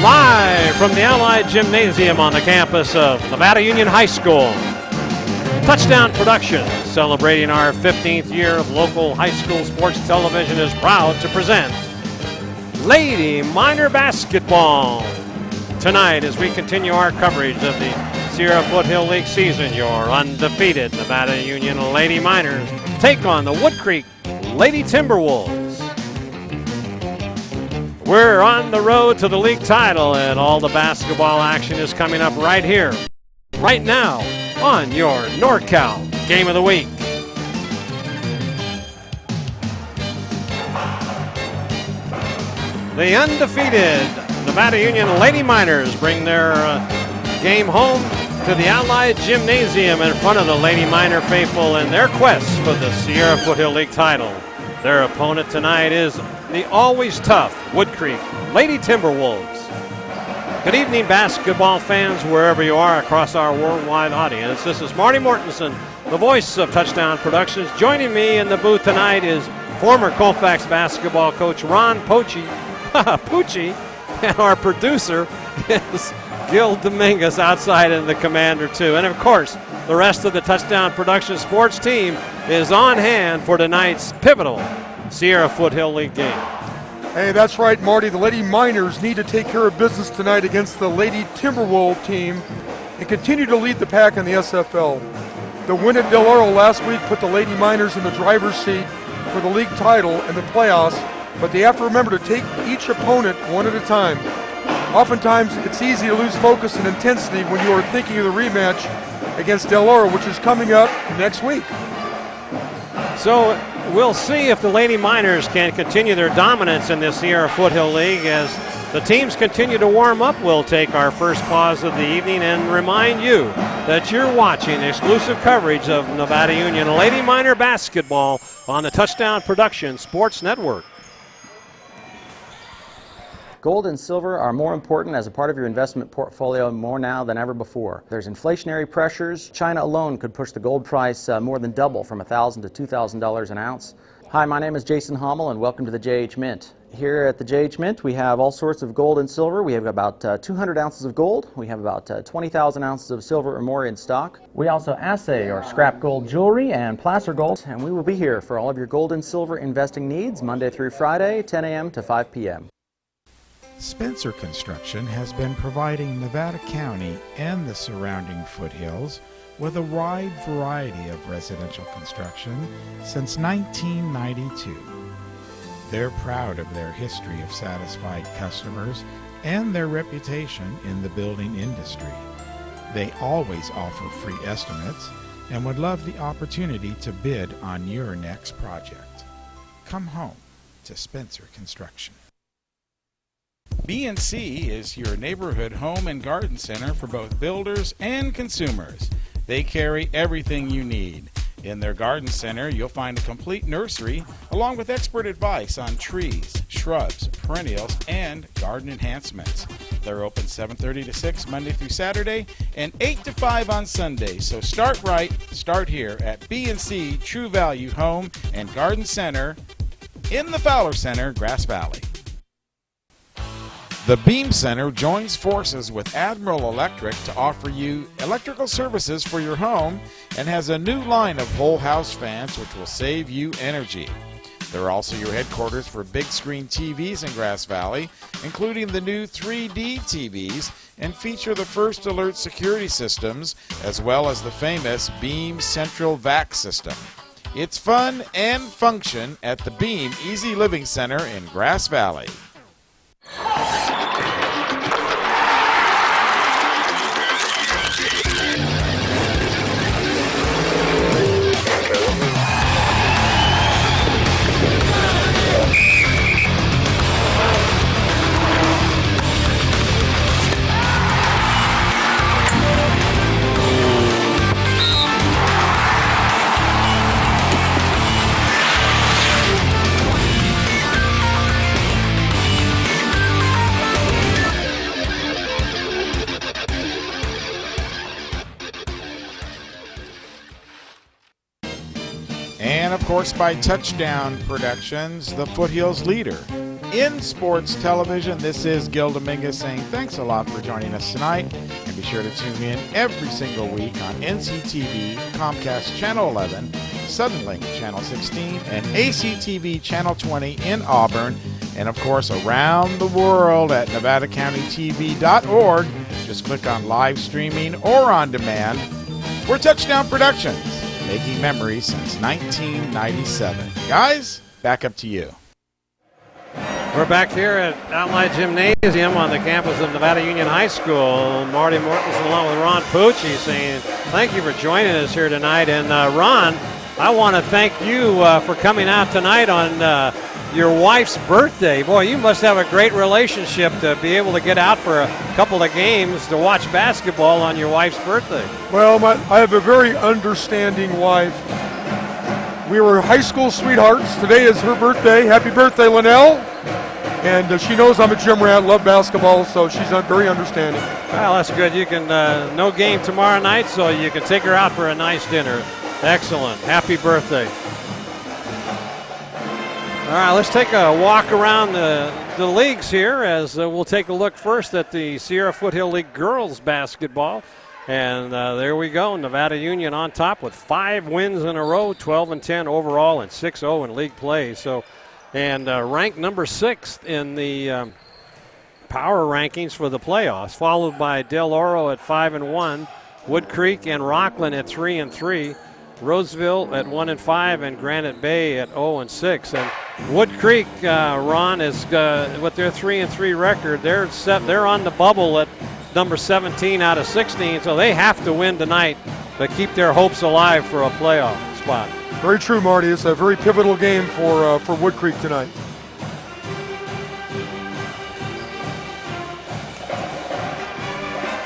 Live from the Allied Gymnasium on the campus of Nevada Union High School. Touchdown Productions, celebrating our 15th year of local high school sports television, is proud to present Lady Miner Basketball. Tonight, as we continue our coverage of the Sierra Foothill League season, your undefeated Nevada Union Lady Miners take on the Woodcreek Lady Timberwolves. We're on the road to the league title, and all the basketball action is coming up right here, right now, on your NorCal Game of the Week. The undefeated Nevada Union Lady Miners bring their game home to the Allied Gymnasium in front of the Lady Miner faithful in their quest for the Sierra Foothill League title. Their opponent tonight is the always tough Woodcreek Lady Timberwolves. Good evening, basketball fans, wherever you are across our worldwide audience. This is Marty Mortensen, the voice of Touchdown Productions. Joining me in the booth tonight is former Colfax basketball coach Ron Pucci, and our producer is Gil Dominguez outside in the Commander 2. And of course, the rest of the Touchdown Productions sports team is on hand for tonight's pivotal Sierra Foothill League game. Hey, that's right, Marty. The Lady Miners need to take care of business tonight against the Lady Timberwolves team and continue to lead the pack in the SFL. The win at Del Oro last week put the Lady Miners in the driver's seat for the league title and the playoffs, but they have to remember to take each opponent one at a time. Oftentimes, it's easy to lose focus and intensity when you are thinking of the rematch against Del Oro, which is coming up next week. So we'll see if the Lady Miners can continue their dominance in this Sierra Foothill League. As the teams continue to warm up, we'll take our first pause of the evening and remind you that you're watching exclusive coverage of Nevada Union Lady Miner basketball on the Touchdown Productions Sports Network. Gold and silver are more important as a part of your investment portfolio more now than ever before. There's inflationary pressures. China alone could push the gold price more than double from $1,000 to $2,000 an ounce. Hi, my name is Jason Hommel and welcome to the JH Mint. Here at the JH Mint we have all sorts of gold and silver. We have about 200 ounces of gold. We have about 20,000 ounces of silver or more in stock. We also assay or scrap gold jewelry and placer gold, and we will be here for all of your gold and silver investing needs Monday through Friday, 10 a.m. to 5 p.m. Spencer Construction has been providing Nevada County and the surrounding foothills with a wide variety of residential construction since 1992. They're proud of their history of satisfied customers and their reputation in the building industry. They always offer free estimates and would love the opportunity to bid on your next project. Come home to Spencer Construction. B&C is your neighborhood home and garden center for both builders and consumers. They carry everything you need. In their garden center, you'll find a complete nursery along with expert advice on trees, shrubs, perennials, and garden enhancements. They're open 7:30 to 6 Monday through Saturday and 8 to 5 on Sunday. So start right, start here at B&C True Value Home and Garden Center in the Fowler Center, Grass Valley. The Beam Center joins forces with Admiral Electric to offer you electrical services for your home and has a new line of whole house fans which will save you energy. They're also your headquarters for big screen TVs in Grass Valley, including the new 3D TVs, and feature the First Alert security systems as well as the famous Beam Central Vac system. It's fun and function at the Beam Easy Living Center in Grass Valley. And of course by Touchdown Productions, the Foothills leader. in sports television. This is Gil Dominguez saying thanks a lot for joining us tonight. And be sure to tune in every single week on NCTV, Comcast Channel 11, Southern Link Channel 16, and ACTV Channel 20 in Auburn. And of course, around the world at NevadaCountyTV.org. Just click on live streaming or on demand. We're Touchdown Productions, making memories since 1997. Guys, back up to you. We're back here at Allied Gymnasium on the campus of Nevada Union High School. Marty Mortensen along with Ron Pucci saying thank you for joining us here tonight. And Ron, I want to thank you for coming out tonight on your wife's birthday. Boy, you must have a great relationship to be able to get out for a couple of games to watch basketball on your wife's birthday. Well, I have a very understanding wife. We were high school sweethearts. Today is her birthday. Happy birthday, Linnell. And she knows I'm a gym rat, love basketball, so she's very understanding. Well, that's good. You can, no game tomorrow night, so you can take her out for a nice dinner. Excellent. Happy birthday. All right, let's take a walk around the leagues here as we'll take a look first at the Sierra Foothill League girls basketball. And there we go, Nevada Union on top with 5 wins in a row, 12-10 overall and 6-0 in league play. So, and ranked number 6th in the power rankings for the playoffs, followed by Del Oro at 5-1, Woodcreek and Rockland at 3-3. Roseville at 1-5 and Granite Bay at 0-6. And Woodcreek, Ron, is with their 3-3 record. They're on the bubble at number 17 out of 16, so they have to win tonight to keep their hopes alive for a playoff spot. Very true, Marty. It's a very pivotal game for Woodcreek tonight.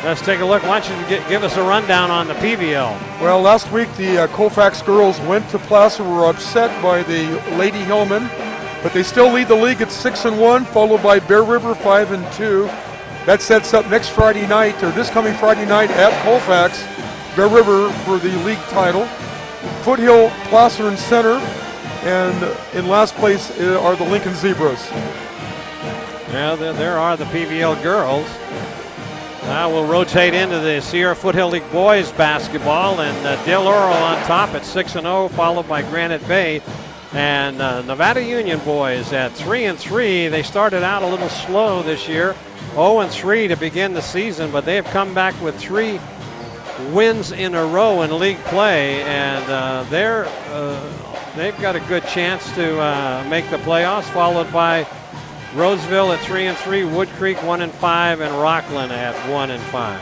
Let's take a look. Why don't you give us a rundown on the PVL? Well, last week the Colfax girls went to Placer, were upset by the Lady Hillman, but they still lead the league at 6-1, followed by Bear River 5-2. That sets up next Friday night, or this coming Friday night at Colfax, Bear River for the league title. Foothill, Placer, and Center, and in last place are the Lincoln Zebras. Yeah, there are the PVL girls. Now we'll rotate into the Sierra Foothill League boys basketball, and Del Oro on top at 6-0, followed by Granite Bay. And Nevada Union boys at 3-3. They started out a little slow this year, 0-3 to begin the season, but they have come back with 3 wins in a row in league play, and they've got a good chance to make the playoffs, followed by Roseville at 3-3, Woodcreek 1-5, and Rockland at 1-5.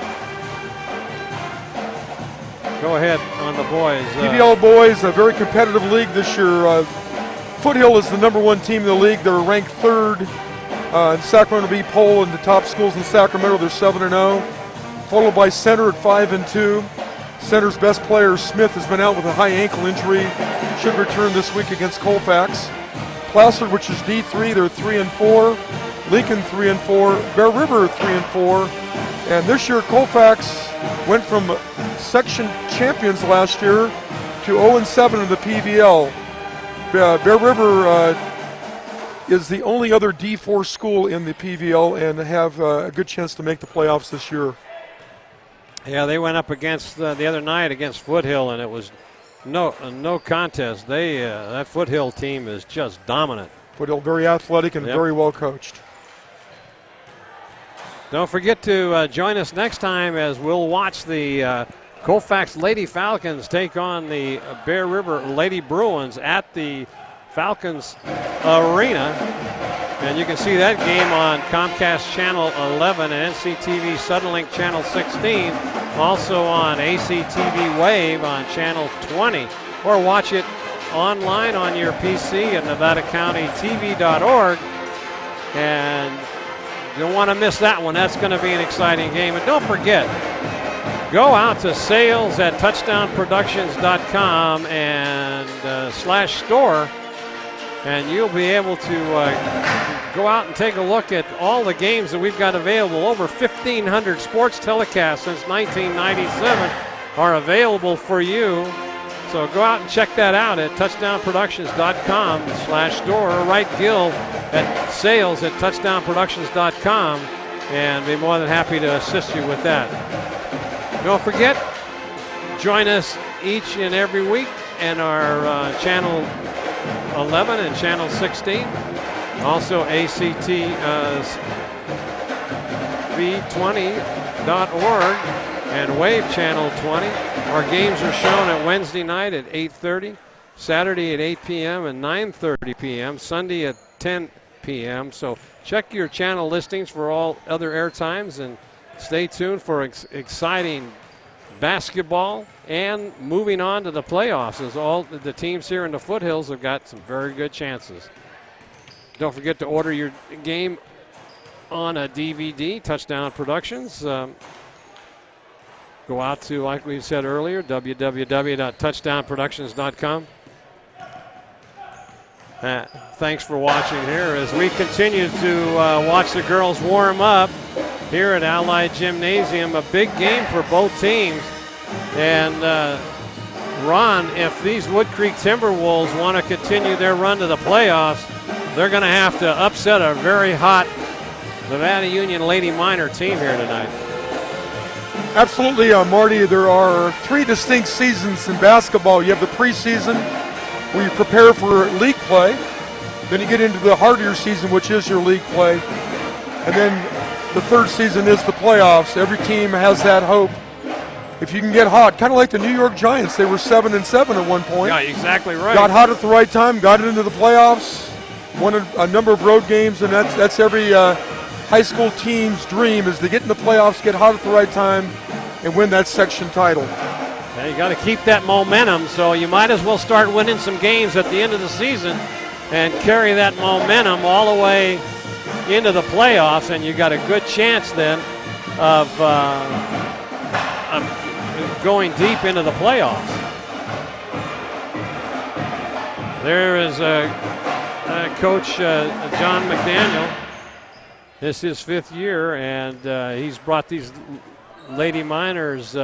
Go ahead on the boys. PVL boys, a very competitive league this year. Foothill is the number 1 team in the league. They're ranked 3rd in Sacramento Bee poll in the top schools in Sacramento. They're 7-0, followed by Center at 5-2. Center's best player, Smith, has been out with a high ankle injury. Should return this week against Colfax. Placer, which is D3, they're 3-4. Lincoln 3-4. Bear River 3-4. And this year Colfax went from section champions last year to 0-7 in the PVL. Bear River is the only other D4 school in the PVL and have a good chance to make the playoffs this year. Yeah, they went up against the other night against Foothill, and it was no contest. That Foothill team is just dominant. Foothill very athletic and very well coached. Don't forget to join us next time as we'll watch the Colfax Lady Falcons take on the Bear River Lady Bruins at the Falcons Arena. And you can see that game on Comcast Channel 11 and NCTV Suddenlink Channel 16. Also on ACTV Wave on Channel 20. Or watch it online on your PC at NevadaCountyTV.org. And you don't want to miss that one. That's going to be an exciting game. And don't forget, go out to sales at touchdownproductions.com and /store. And you'll be able to go out and take a look at all the games that we've got available. Over 1,500 sports telecasts since 1997 are available for you. So go out and check that out at touchdownproductions.com/store, or write Gil at sales@touchdownproductions.com, and be more than happy to assist you with that. Don't forget, join us each and every week in our Channel 11 and Channel 16. Also ACTV20.org and Wave Channel 20. Our games are shown at Wednesday night at 8:30, Saturday at 8 p.m. and 9:30 p.m., Sunday at 10 p.m. So check your channel listings for all other air times, and stay tuned for exciting basketball and moving on to the playoffs, as all the teams here in the foothills have got some very good chances. Don't forget to order your game on a DVD, Touchdown Productions. Go out to, like we said earlier, www.touchdownproductions.com. Thanks for watching here as we continue to watch the girls warm up here at Allied Gymnasium. A big game for both teams. And Ron, if these Woodcreek Timberwolves want to continue their run to the playoffs, they're going to have to upset a very hot Nevada Union Lady Minor team here tonight. Absolutely, Marty. There are 3 distinct seasons in basketball. You have the preseason, where you prepare for league play. Then you get into the harder season, which is your league play. And then the third season is the playoffs. Every team has that hope. If you can get hot, kind of like the New York Giants. They were 7-7 at one point. Yeah, exactly right. Got hot at the right time, got it into the playoffs, won a number of road games, and that's every high school team's dream, is to get in the playoffs, get hot at the right time, and win that section title. Yeah, you got to keep that momentum, so you might as well start winning some games at the end of the season and carry that momentum all the way into the playoffs, and you got a good chance then of going deep into the playoffs. There is Coach John McDaniel. This is his 5th year, and he's brought these Lady Miners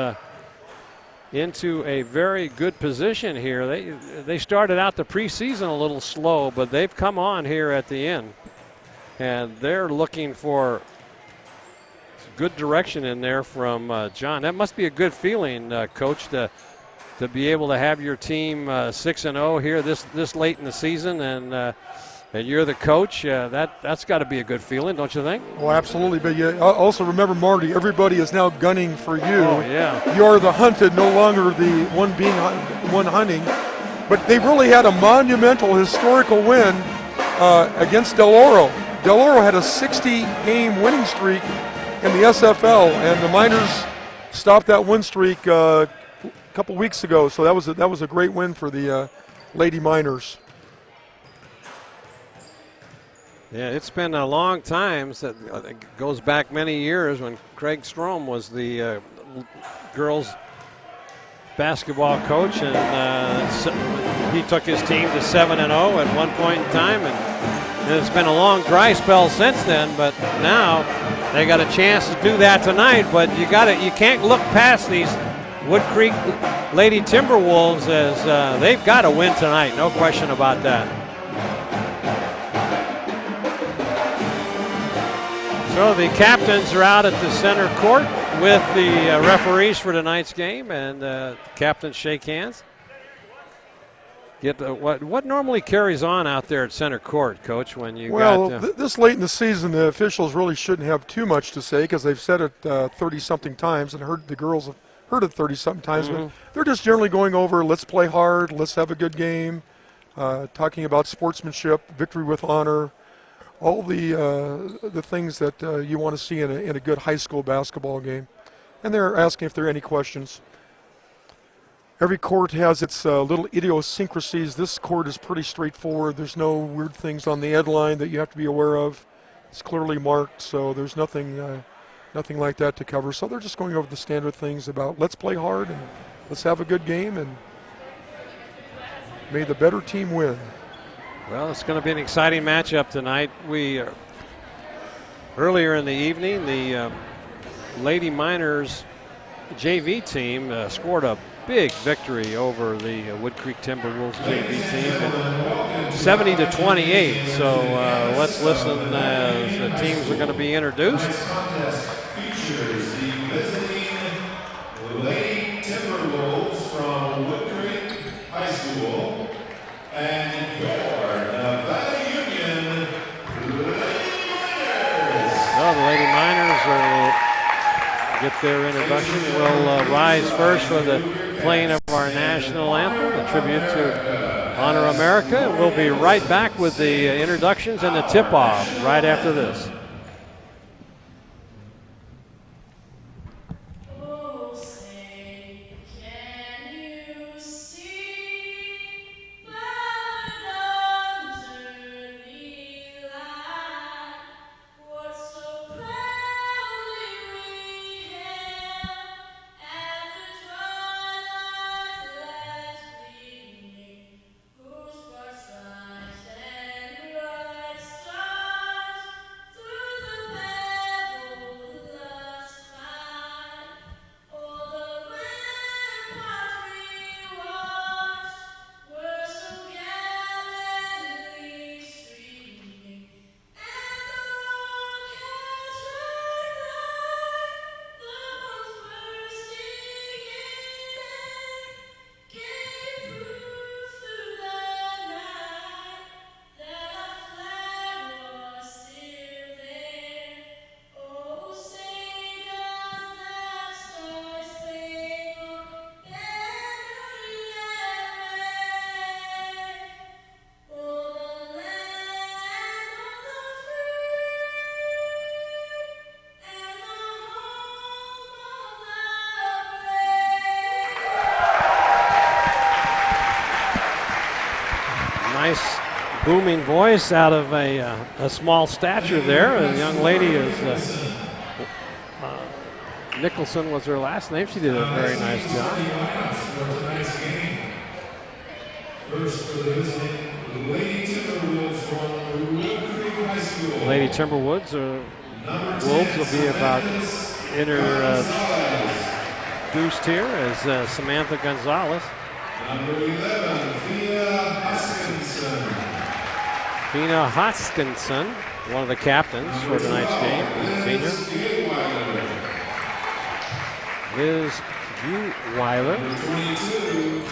into a very good position here. They started out the preseason a little slow, but they've come on here at the end, and they're looking for good direction in there from John. That must be a good feeling, Coach, to be able to have your team 6-0 here this late in the season, and you're the coach. That's got to be a good feeling, don't you think? Well, absolutely. But you also remember, Marty, everybody is now gunning for you. Oh, yeah. You're the hunted, no longer the one hunting. But they really had a monumental, historical win against Del Oro. Del Oro had a 60-game winning streak in the SFL, and the Miners stopped that win streak a couple weeks ago. So that was a great win for the Lady Miners. Yeah, it's been a long time. It goes back many years when Craig Strom was the girls basketball coach, and he took his team to 7-0 at one point in time, and it's been a long dry spell since then. But now they got a chance to do that tonight. But you can't look past these Woodcreek Lady Timberwolves, as they've got to win tonight. No question about that. So the captains are out at the center court with the referees for tonight's game, and captains shake hands. What normally carries on out there at center court, Coach, when you this late in the season, the officials really shouldn't have too much to say, because they've said it 30-something times, and the girls have heard it 30-something times. Mm-hmm. But they're just generally going over, let's play hard, let's have a good game, talking about sportsmanship, victory with honor, all the things that you want to see in a good high school basketball game. And they're asking if there are any questions. Every court has its little idiosyncrasies. This court is pretty straightforward. There's no weird things on the end line that you have to be aware of. It's clearly marked, so there's nothing like that to cover. So they're just going over the standard things about let's play hard and let's have a good game, and may the better team win. Well, it's going to be an exciting matchup tonight. Earlier in the evening, the Lady Miners JV team scored a big victory over the Woodcreek Timberwolves JV team, 70-28. So let's listen as the teams are going to be introduced. This contest features the visiting Lady Timberwolves from Woodcreek High School and your Nevada Union Lady Miners. Well, the Lady Miners will get their introduction. We'll rise first for the playing of our national anthem, a tribute to Honor America. We'll be right back with the introductions and the tip-off right after this. Nice booming voice out of a small stature there. The young lady is Nicholson was her last name. She did a very nice job. First for the visiting Lady Timberwolves from Woodcreek High School. Lady Timberwolves Wolves will be about introduced here as Samantha Gonzalez. Number 11, Fina Hoskinson, one of the captains for tonight's game, senior. Liz Weiler. 22,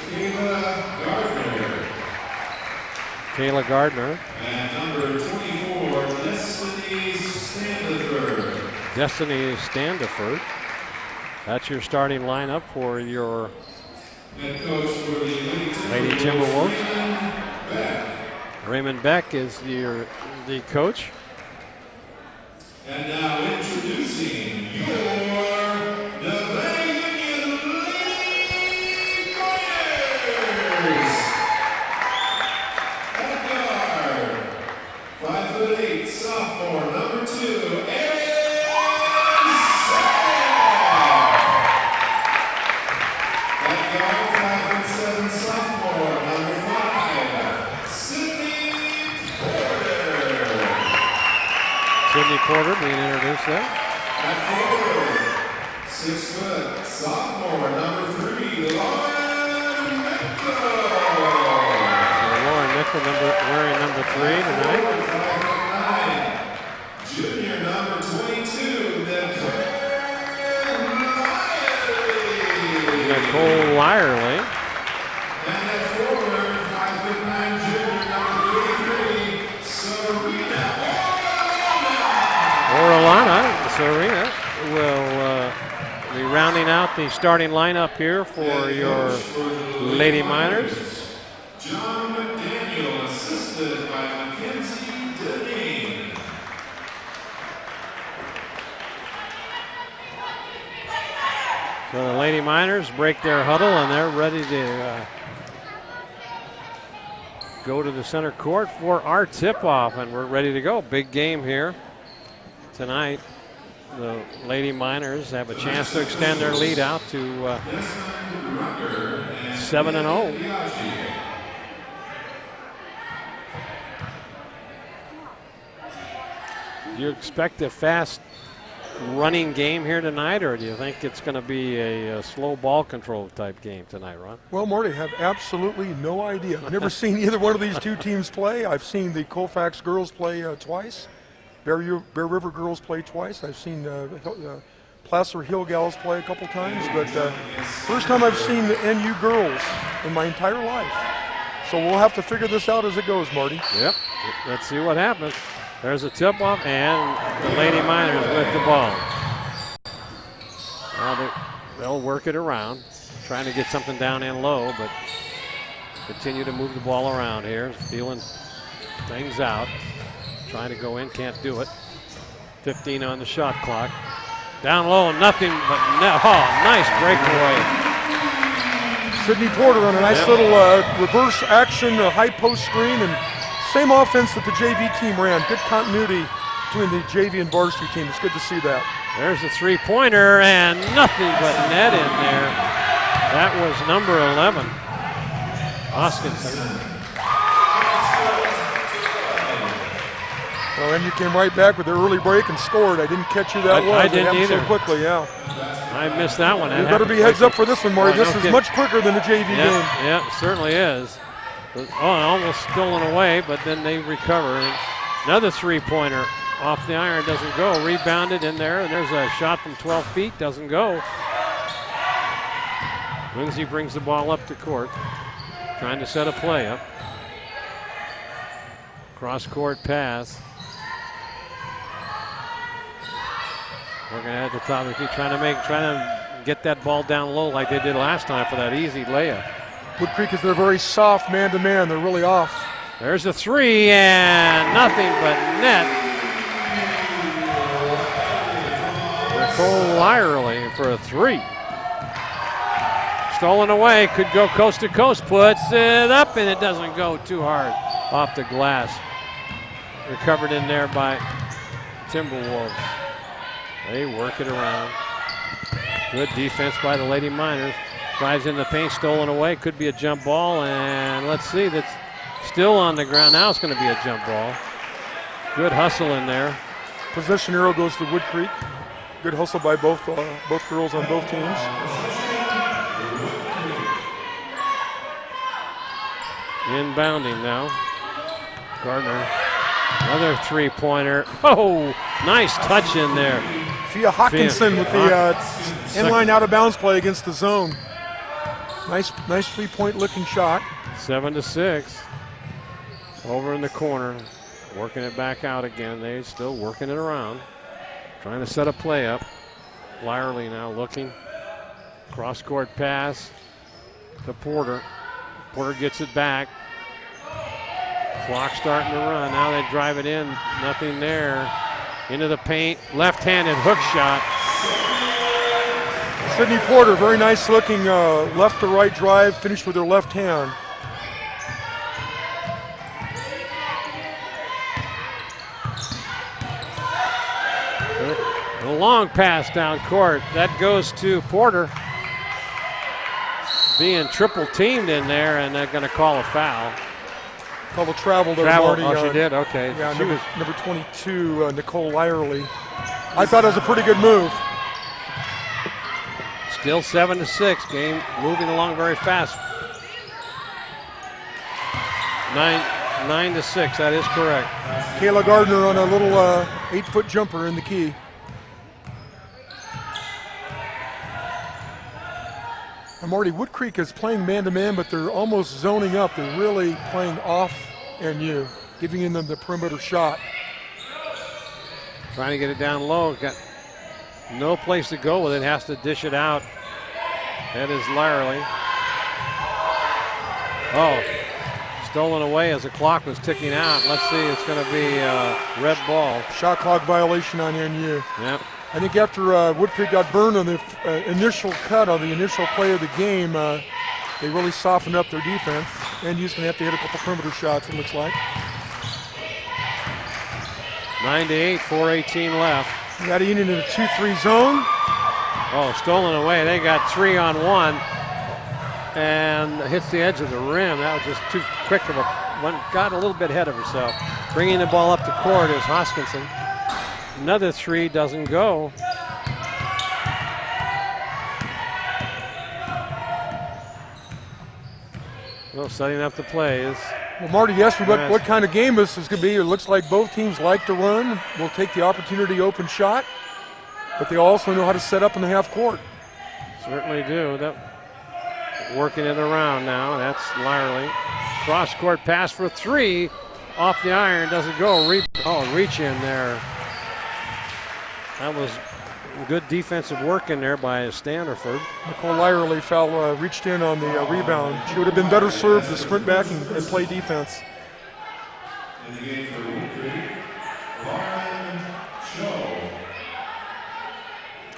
Kayla Gardner. And number 24, Destiny Standiford. Destiny Standiford. That's your starting lineup for your Head coach for the Lady Timberwolves. Raymond Beck is the coach. And now introducing your Nevada Union Lady Miners. At guard, 5'8", sophomore, number 2, Sydney Porter being introduced there. At forward, 6 foot, sophomore, number 3, Lauren Nickel. So Lauren Nickel wearing number 3 tonight. 5'9", junior number 22, Nicole Lyerly. And at forward, 5'9", junior number 33, Serena will be rounding out the starting lineup here for your Lady Miners. John McDaniel, assisted by Mackenzie Deneen. So the Lady Miners break their huddle and they're ready to go to the center court for our tip-off, and we're ready to go. Big game here tonight. The Lady Miners have a chance to extend their lead out to 7-0. Do you expect a fast running game here tonight, or do you think it's going to be a slow ball control type game tonight, Ron? Well, Marty, I have absolutely no idea. I've never seen either one of these two teams play. I've seen the Colfax girls play twice. Bear River girls play twice. I've seen Placer Hill gals play a couple times, but first time I've seen the NU girls in my entire life. So we'll have to figure this out as it goes, Marty. Yep, let's see what happens. There's a tip-off, and the Lady Miners with the ball. Now they'll work it around, trying to get something down and low, but continue to move the ball around here, feeling things out. Trying to go in, can't do it. 15 on the shot clock. Down low, nothing but net. Oh, nice breakaway. Sydney Porter on a nice little reverse action, high post screen, and same offense that the JV team ran. Good continuity between the JV and varsity team. It's good to see that. There's a three-pointer, and nothing but net in there. That was number 11, Hoskinson. Well, and you came right back with their early break and scored. I didn't catch who that was. I didn't either. So quickly, yeah. I missed that one. You better be heads up for this one, Marty. This is much quicker than the JV game. Yeah, it certainly is. Oh, almost stolen away, but then they recover. And another three-pointer off the iron, doesn't go. Rebounded in there, and there's a shot from 12 feet, doesn't go. Lindsay brings the ball up to court, trying to set a play up. Cross-court pass. Working at the top of the key, trying to get that ball down low like they did last time for that easy layup. Woodcreek is they're very soft man-to-man. They're really off. There's a three, and nothing but net. Nicole Lyerly for a three. Stolen away, could go coast to coast, puts it up, and it doesn't go too hard off the glass. Recovered in there by Timberwolves. They work it around. Good defense by the Lady Miners. Drives in the paint, stolen away. Could be a jump ball, and let's see, that's still on the ground. Now it's going to be a jump ball. Good hustle in there. Possession arrow goes to Woodcreek. Good hustle by both girls on both teams. Inbounding now. Gardner. Another three-pointer. Oh, nice touch in there. Fia Hawkinson with the inline out-of-bounds play against the zone. Nice three-point looking shot. 7-6. Over in the corner. Working it back out again. They're still working it around. Trying to set a play up. Lyerly now looking. Cross-court pass to Porter. Porter gets it back. Clock starting to run. Now they drive it in. Nothing there. Into the paint. Left-handed hook shot. Sydney Porter, very nice looking left to right drive. Finished with her left hand. A long pass down court. That goes to Porter. Being triple teamed in there, and they're going to call a foul. Called a travel there, Marty. Marty. Oh, she did? Okay. Yeah, number 22, Nicole Lyerly. I thought it was a pretty good move. Still 7-6. Game moving along very fast. 9-6. That is correct. Kayla Gardner on a little 8-foot jumper in the key. And Marty, Woodcreek is playing man-to-man, but they're almost zoning up. They're really playing off NU, giving them the perimeter shot. Trying to get it down low. Got no place to go with it. Has to dish it out. That is Lyerly. Oh, stolen away as the clock was ticking out. Let's see, it's going to be a red ball. Shot clock violation on NU. Yep. I think after Woodcreek got burned on the initial cut on the initial play of the game, they really softened up their defense. NU's going to have to hit a couple perimeter shots, it looks like. 9-8, 4:18 left. Got in into the 2-3 zone. Oh, stolen away. They got 3-on-1 and hits the edge of the rim. That was just too quick of a one. Got a little bit ahead of herself. Bringing the ball up the court is Hoskinson. Another three doesn't go. Well, setting up the plays. Well, Marty, yes, what kind of game this is going to be. It looks like both teams like to run. Will take the opportunity open shot, but they also know how to set up in the half court. Certainly do. Working it around now. That's Lyerly. Cross-court pass for three. Off the iron. Doesn't go. Reach in there. That was good defensive work in there by Standerford. Nicole Lyerly reached in on the rebound. She would have been better served to sprint back and play defense. In the game for Woodcreek, Ron Pucci.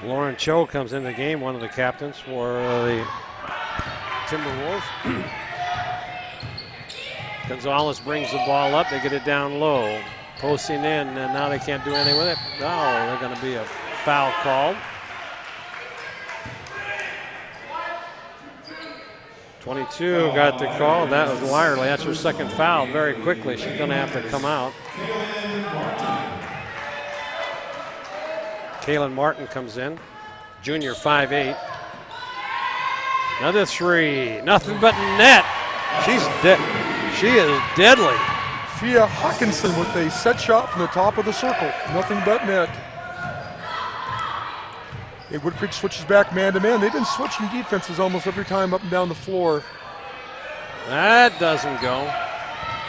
Lauren Cho comes in the game, one of the captains for the Timberwolves. Gonzalez brings the ball up. They get it down low. Posting in, and now they can't do anything with it. Oh, they're going to be a foul called. 22 got the call. That was Lyerly. That's her second foul very quickly. She's going to have to come out. Kaylin Martin comes in. Junior 5'8". Another three. Nothing but net. She is deadly. Fia Hawkinson with a set shot from the top of the circle. Nothing but net. Woodcreek switches back man-to-man. They've been switching defenses almost every time up and down the floor. That doesn't go.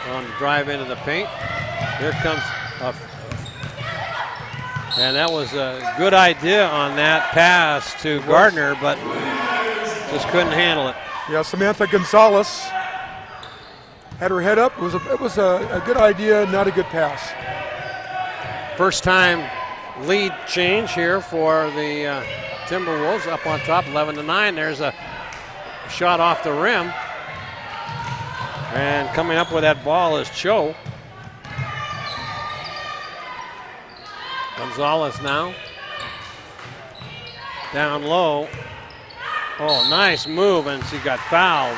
On the drive into the paint. Here comes and that was a good idea on that pass to Gardner, but just couldn't handle it. Yeah, Samantha Gonzalez had her head up. It was a good idea, not a good pass. First time lead change here for the Timberwolves up on top, 11-9. There's a shot off the rim. And coming up with that ball is Cho. Gonzalez now. Down low. Oh, nice move, and she got fouled.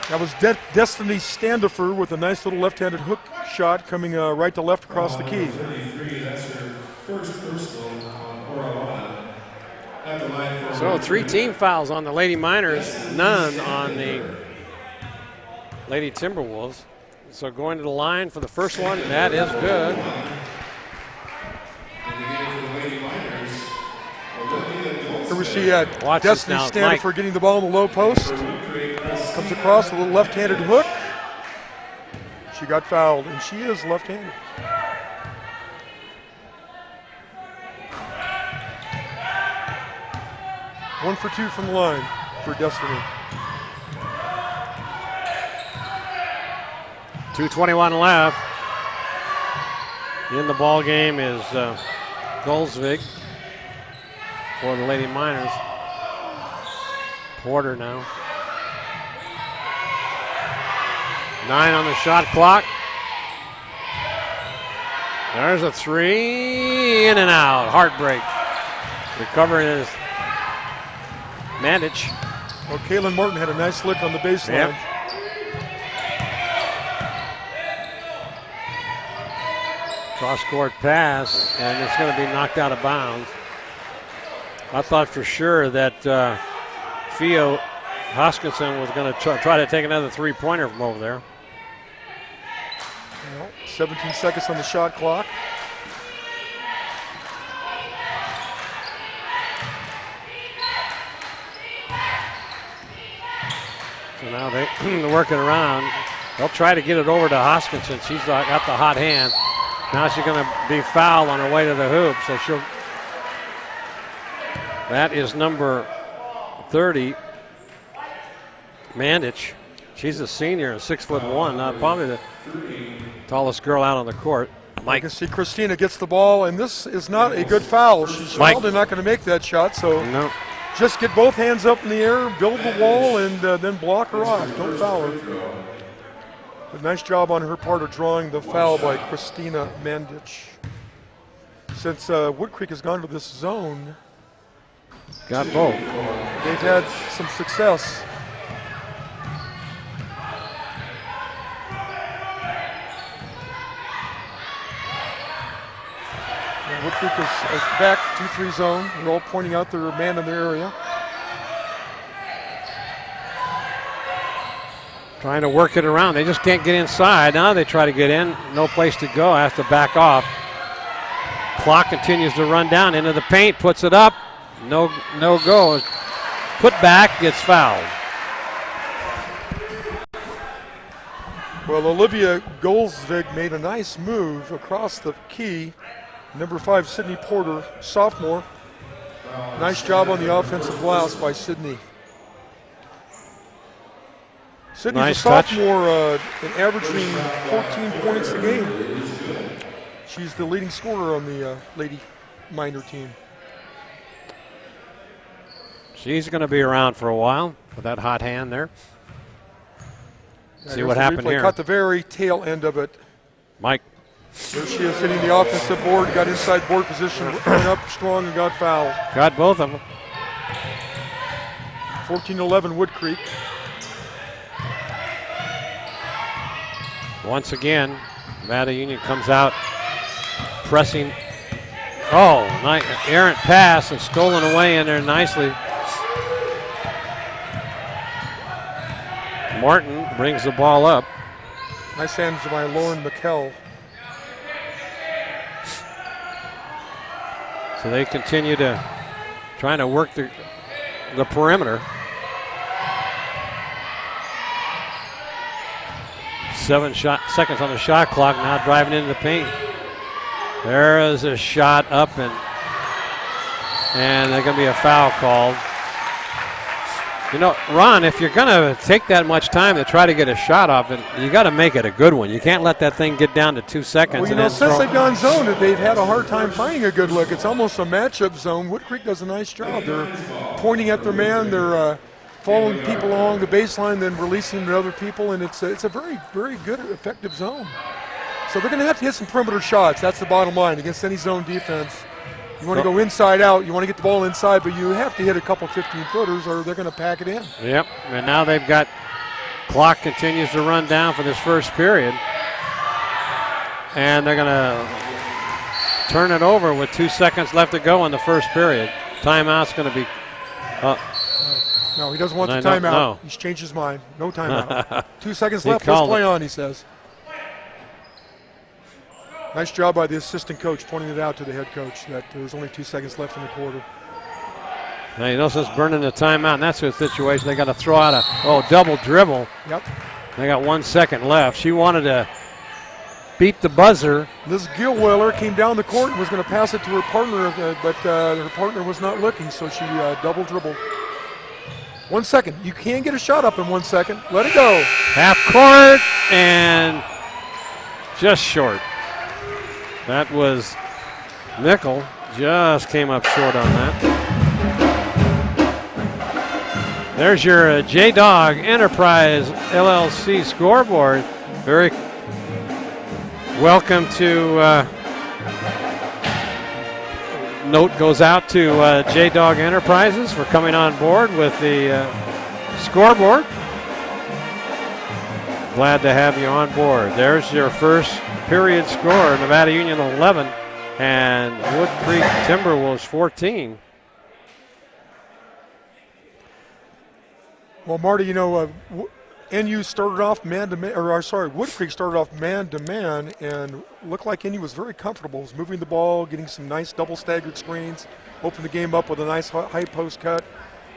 That was Destiny Standifer with a nice little left-handed hook shot coming right to left across the key. So 3 team fouls on the Lady Miners, none on the Lady Timberwolves. So going to the line for the first one, that is good. Here we see Destiny Standifer getting the ball in the low post. Comes across a little left-handed hook. She got fouled, and she is left-handed. One for 2 from the line for Destiny. 2:21 left. In the ball game is Goldsvig for the Lady Miners. Porter now. 9 on the shot clock. There's a 3, in and out, heartbreak. Recovering is Mandich. Well, Kaylin Martin had a nice lick on the baseline. Yep. Cross-court pass, and it's going to be knocked out of bounds. I thought for sure that Fia Hoskinson was going to try to take another three-pointer from over there. Well, 17 seconds on the shot clock. So now they're working around. They'll try to get it over to Hoskinson. She's got the hot hand. Now she's going to be fouled on her way to the hoop, so she'll. That is number 30, Mandich. She's a senior, 6'1", probably the tallest girl out on the court. Mike. You can see Christina gets the ball, and this is not a good foul. She's probably not going to make that shot, so no. Just get both hands up in the air, build the wall, and then block her off. Don't foul her. A nice job on her part of drawing the foul by Christina Mandich. Since Woodcreek has gone to this zone, got both. They've had some success. And Woodcreek is back 2-3 zone. They're all pointing out their man in their area. Trying to work it around. They just can't get inside. Now they try to get in. No place to go. Has to back off. Clock continues to run down into the paint. Puts it up. No go. Put back. Gets fouled. Well, Olivia Goldsvig made a nice move across the key. Number 5, Sydney Porter, sophomore. Nice job on the offensive glass by Sydney. Sydney's Nice a sophomore and averaging 14 points a game. She's the leading scorer on the Lady Minor team. She's going to be around for a while with that hot hand there. See There's what the happened replay. here. Caught the very tail end of it. Mike. There she is hitting the offensive board, got inside board position, went up strong and got fouled. Got both of them. 14-11 Woodcreek. Once again, Nevada Union comes out pressing. Oh, nice errant pass and stolen away in there nicely. Martin brings the ball up. Nice hands by Lauren McKell. So they continue to trying to work the perimeter. 7 seconds on the shot clock, now driving into the paint. There is a shot up, and there's going to be a foul called. You know, Ron, if you're going to take that much time to try to get a shot off, you got to make it a good one. You can't let that thing get down to 2 seconds. Well, you know, since they've gone zone, they've had a hard time finding a good look. It's almost a matchup zone. Woodcreek does a nice job. They're pointing at their man. They're following people along the baseline, then releasing to other people, and it's a very, very good, effective zone. So they're going to have to hit some perimeter shots. That's the bottom line against any zone defense. You want to go inside out. You want to get the ball inside, but you have to hit a couple 15-footers or they're going to pack it in. Yep, and now they've got clock continues to run down for this first period. And they're going to turn it over with 2 seconds left to go in the first period. Timeout's going to be no, he doesn't want the timeout. No. He's changed his mind. No timeout. 2 seconds left. Let's play on, he says. Nice job by the assistant coach pointing it out to the head coach that there's only 2 seconds left in the quarter. Now you notice burning the timeout, and that's the situation. They got to throw out a double dribble. Yep. They got 1 second left. She wanted to beat the buzzer. Liz Gilweiler came down the court and was going to pass it to her partner, but her partner was not looking, so she double dribbled. 1 second. You can get a shot up in 1 second. Let it go. Half court and just short. That was Nickel. Just came up short on that. There's your J-Dog Enterprise LLC scoreboard. Very welcome to note goes out to J-Dog Enterprises for coming on board with the scoreboard. Glad to have you on board. There's your first period score. Nevada Union 11 and Woodcreek Timberwolves 14. Well, Marty, you know, NU started off man-to-man, Woodcreek started off man-to-man and looked like NU was very comfortable. Was moving the ball, getting some nice double staggered screens, opened the game up with a nice high post cut.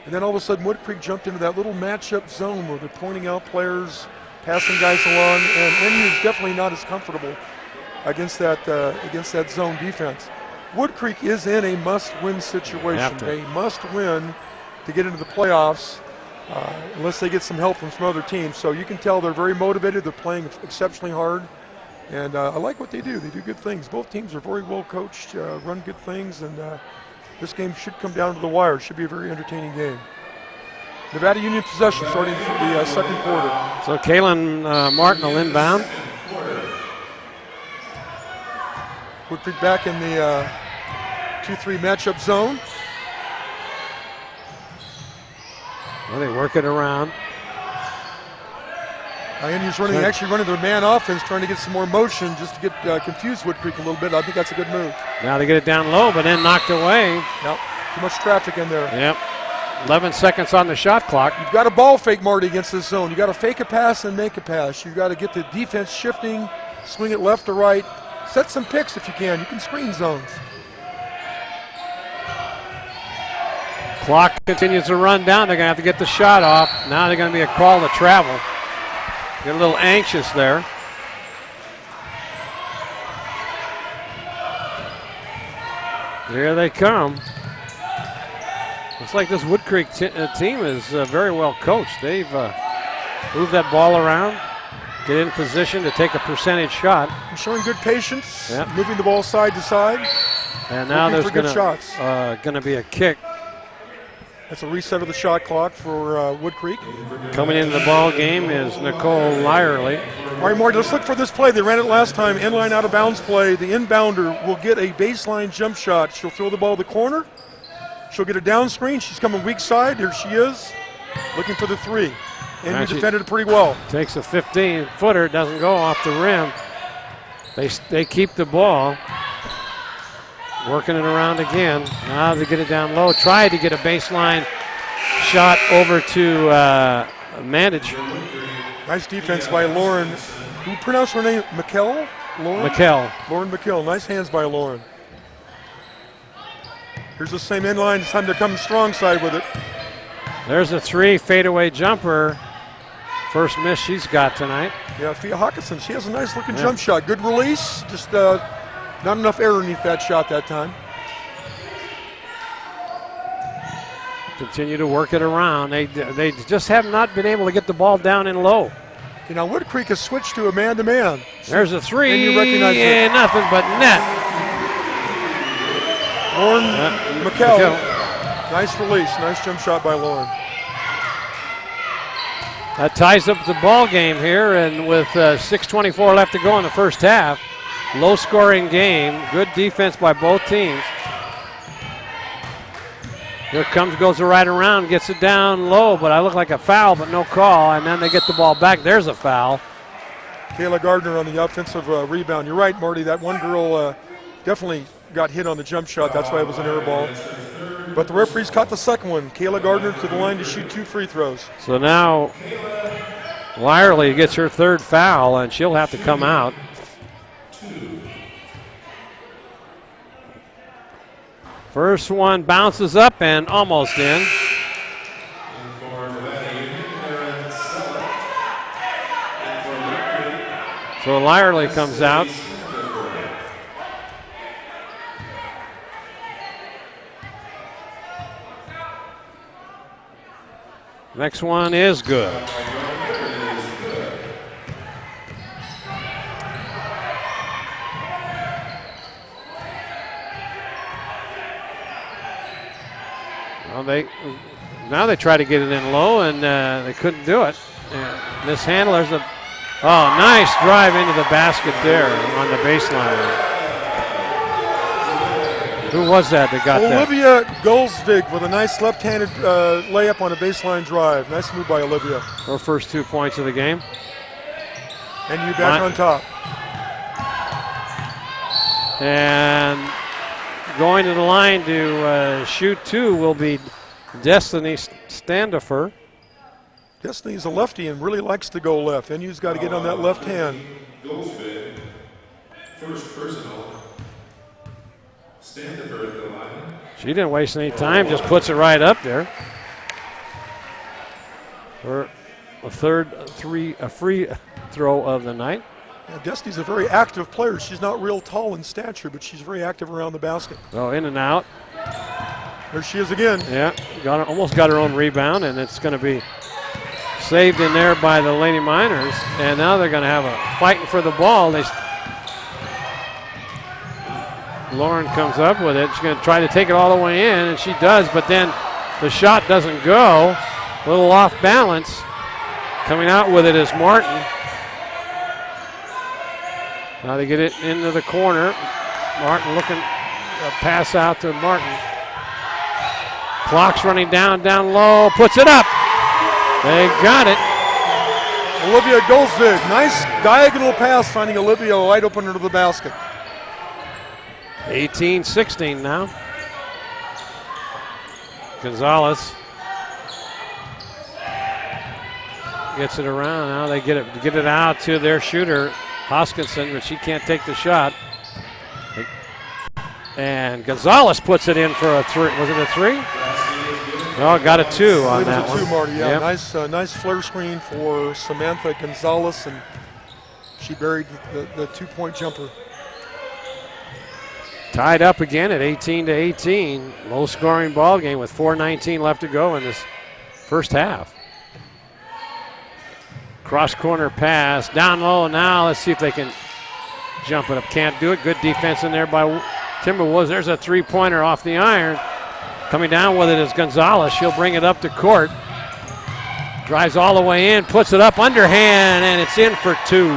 And then all of a sudden, Woodcreek jumped into that little matchup zone where they're pointing out players, passing guys along, and NU is definitely not as comfortable against that zone defense. Woodcreek is in a must-win situation. They must win to get into the playoffs. Unless they get some help from some other teams. So you can tell they're very motivated. They're playing exceptionally hard. And I like what they do. They do good things. Both teams are very well coached, run good things, and this game should come down to the wire. It should be a very entertaining game. Nevada Union possession starting for the second quarter. So Kaylin Martin will inbound. Woodcreek back in the 2-3 matchup zone. Well, they work it around. NU's actually running their man offense, trying to get some more motion just to get confused Woodcreek a little bit. I think that's a good move. Now they get it down low, but then knocked away. Yep, too much traffic in there. Yep. 11 seconds on the shot clock. You've got to ball fake, Marty, against this zone. You've got to fake a pass and make a pass. You've got to get the defense shifting, swing it left to right. Set some picks if you can. You can screen zones. Clock continues to run down. They're going to have to get the shot off. Now they're going to be a call to travel. Get a little anxious there. Here they come. Looks like this Woodcreek team is very well coached. They've moved that ball around, get in position to take a percentage shot. They're showing good patience, Yep. moving the ball side to side. And now there's good shots. going to be a kick. That's a reset of the shot clock for Woodcreek. Coming into the ball game is Nicole Lyerly. All right, Marty, let's look for this play. They ran it last time, inline out of bounds play. The inbounder will get a baseline jump shot. She'll throw the ball to the corner. She'll get a down screen. She's coming weak side. Here she is, looking for the three. And you defended it pretty well. Takes a 15-footer, doesn't go off the rim. They keep the ball. Working it around again. Now they get it down low. Tried to get a baseline shot over to Mandage. Nice defense by Lauren. Who pronounced her name? McKell? Lauren? McKell. Lauren McKell. Nice hands by Lauren. Here's the same inline. It's time to come strong side with it. There's a three fadeaway jumper. First miss she's got tonight. Yeah, Fia Hawkinson. She has a nice looking jump shot. Good release. Just not enough air underneath that shot that time. Continue to work it around. They just have not been able to get the ball down and low. You know, Woodcreek has switched to a man-to-man. There's a three, and you recognize and nothing but net. Lauren McKell. Nice release. Nice jump shot by Lauren. That ties up the ball game here, and with 6:24 left to go in the first half. Low-scoring game. Good defense by both teams. Here goes the right around, gets it down low, but I look like a foul, but no call, and then they get the ball back. There's a foul. Kayla Gardner on the offensive rebound. You're right, Marty. That one girl definitely got hit on the jump shot. That's why it was an air ball. But the referees caught the second one. Kayla Gardner to the line to shoot 2 free throws. So now Lyerly gets her third foul, and she'll have to come out. First one bounces up and almost in. So Lyerly comes out. Next one is good. Well, now they try to get it in low, and they couldn't do it. And this handler's nice drive into the basket there on the baseline. Who was that got that? Olivia Goldsvig with a nice left-handed layup on a baseline drive. Nice move by Olivia. Her first 2 points of the game. And you back on top. And going to the line to shoot two will be Destiny Standifer. Destiny's a lefty and really likes to go left. NU's got to get on that left hand. First personal. Standifer at the line. She didn't waste any time, just puts it right up there. For a free throw of the night. Yeah, Destiny's a very active player. She's not real tall in stature, but she's very active around the basket. So in and out. There she is again. Yeah, almost got her own rebound, and it's going to be saved in there by the Lady Miners. And now they're going to have a fighting for the ball. Lauren comes up with it. She's going to try to take it all the way in, and she does, but then the shot doesn't go. A little off balance. Coming out with it is Martin. Now they get it into the corner. Martin looking, pass out to Martin. Clock's running down low, puts it up. They got it. Olivia Goldsvig, nice diagonal pass, finding Olivia wide open into the basket. 18-16 now. Gonzalez gets it around. Now they get it out to their shooter, Hoskinson, but she can't take the shot. And Gonzalez puts it in for a three. Was it a three? Oh, got a two on that one. It was a two, Marty. Yeah, Yep. nice flare screen for Samantha Gonzalez, and she buried the two-point jumper. Tied up again at 18-18. Low-scoring ball game with 4:19 left to go in this first half. Cross-corner pass. Down low now. Let's see if they can jump it up. Can't do it. Good defense in there by Timberwolves. There's a three-pointer off the iron. Coming down with it is Gonzalez. She'll bring it up to court. Drives all the way in. Puts it up underhand, and it's in for two.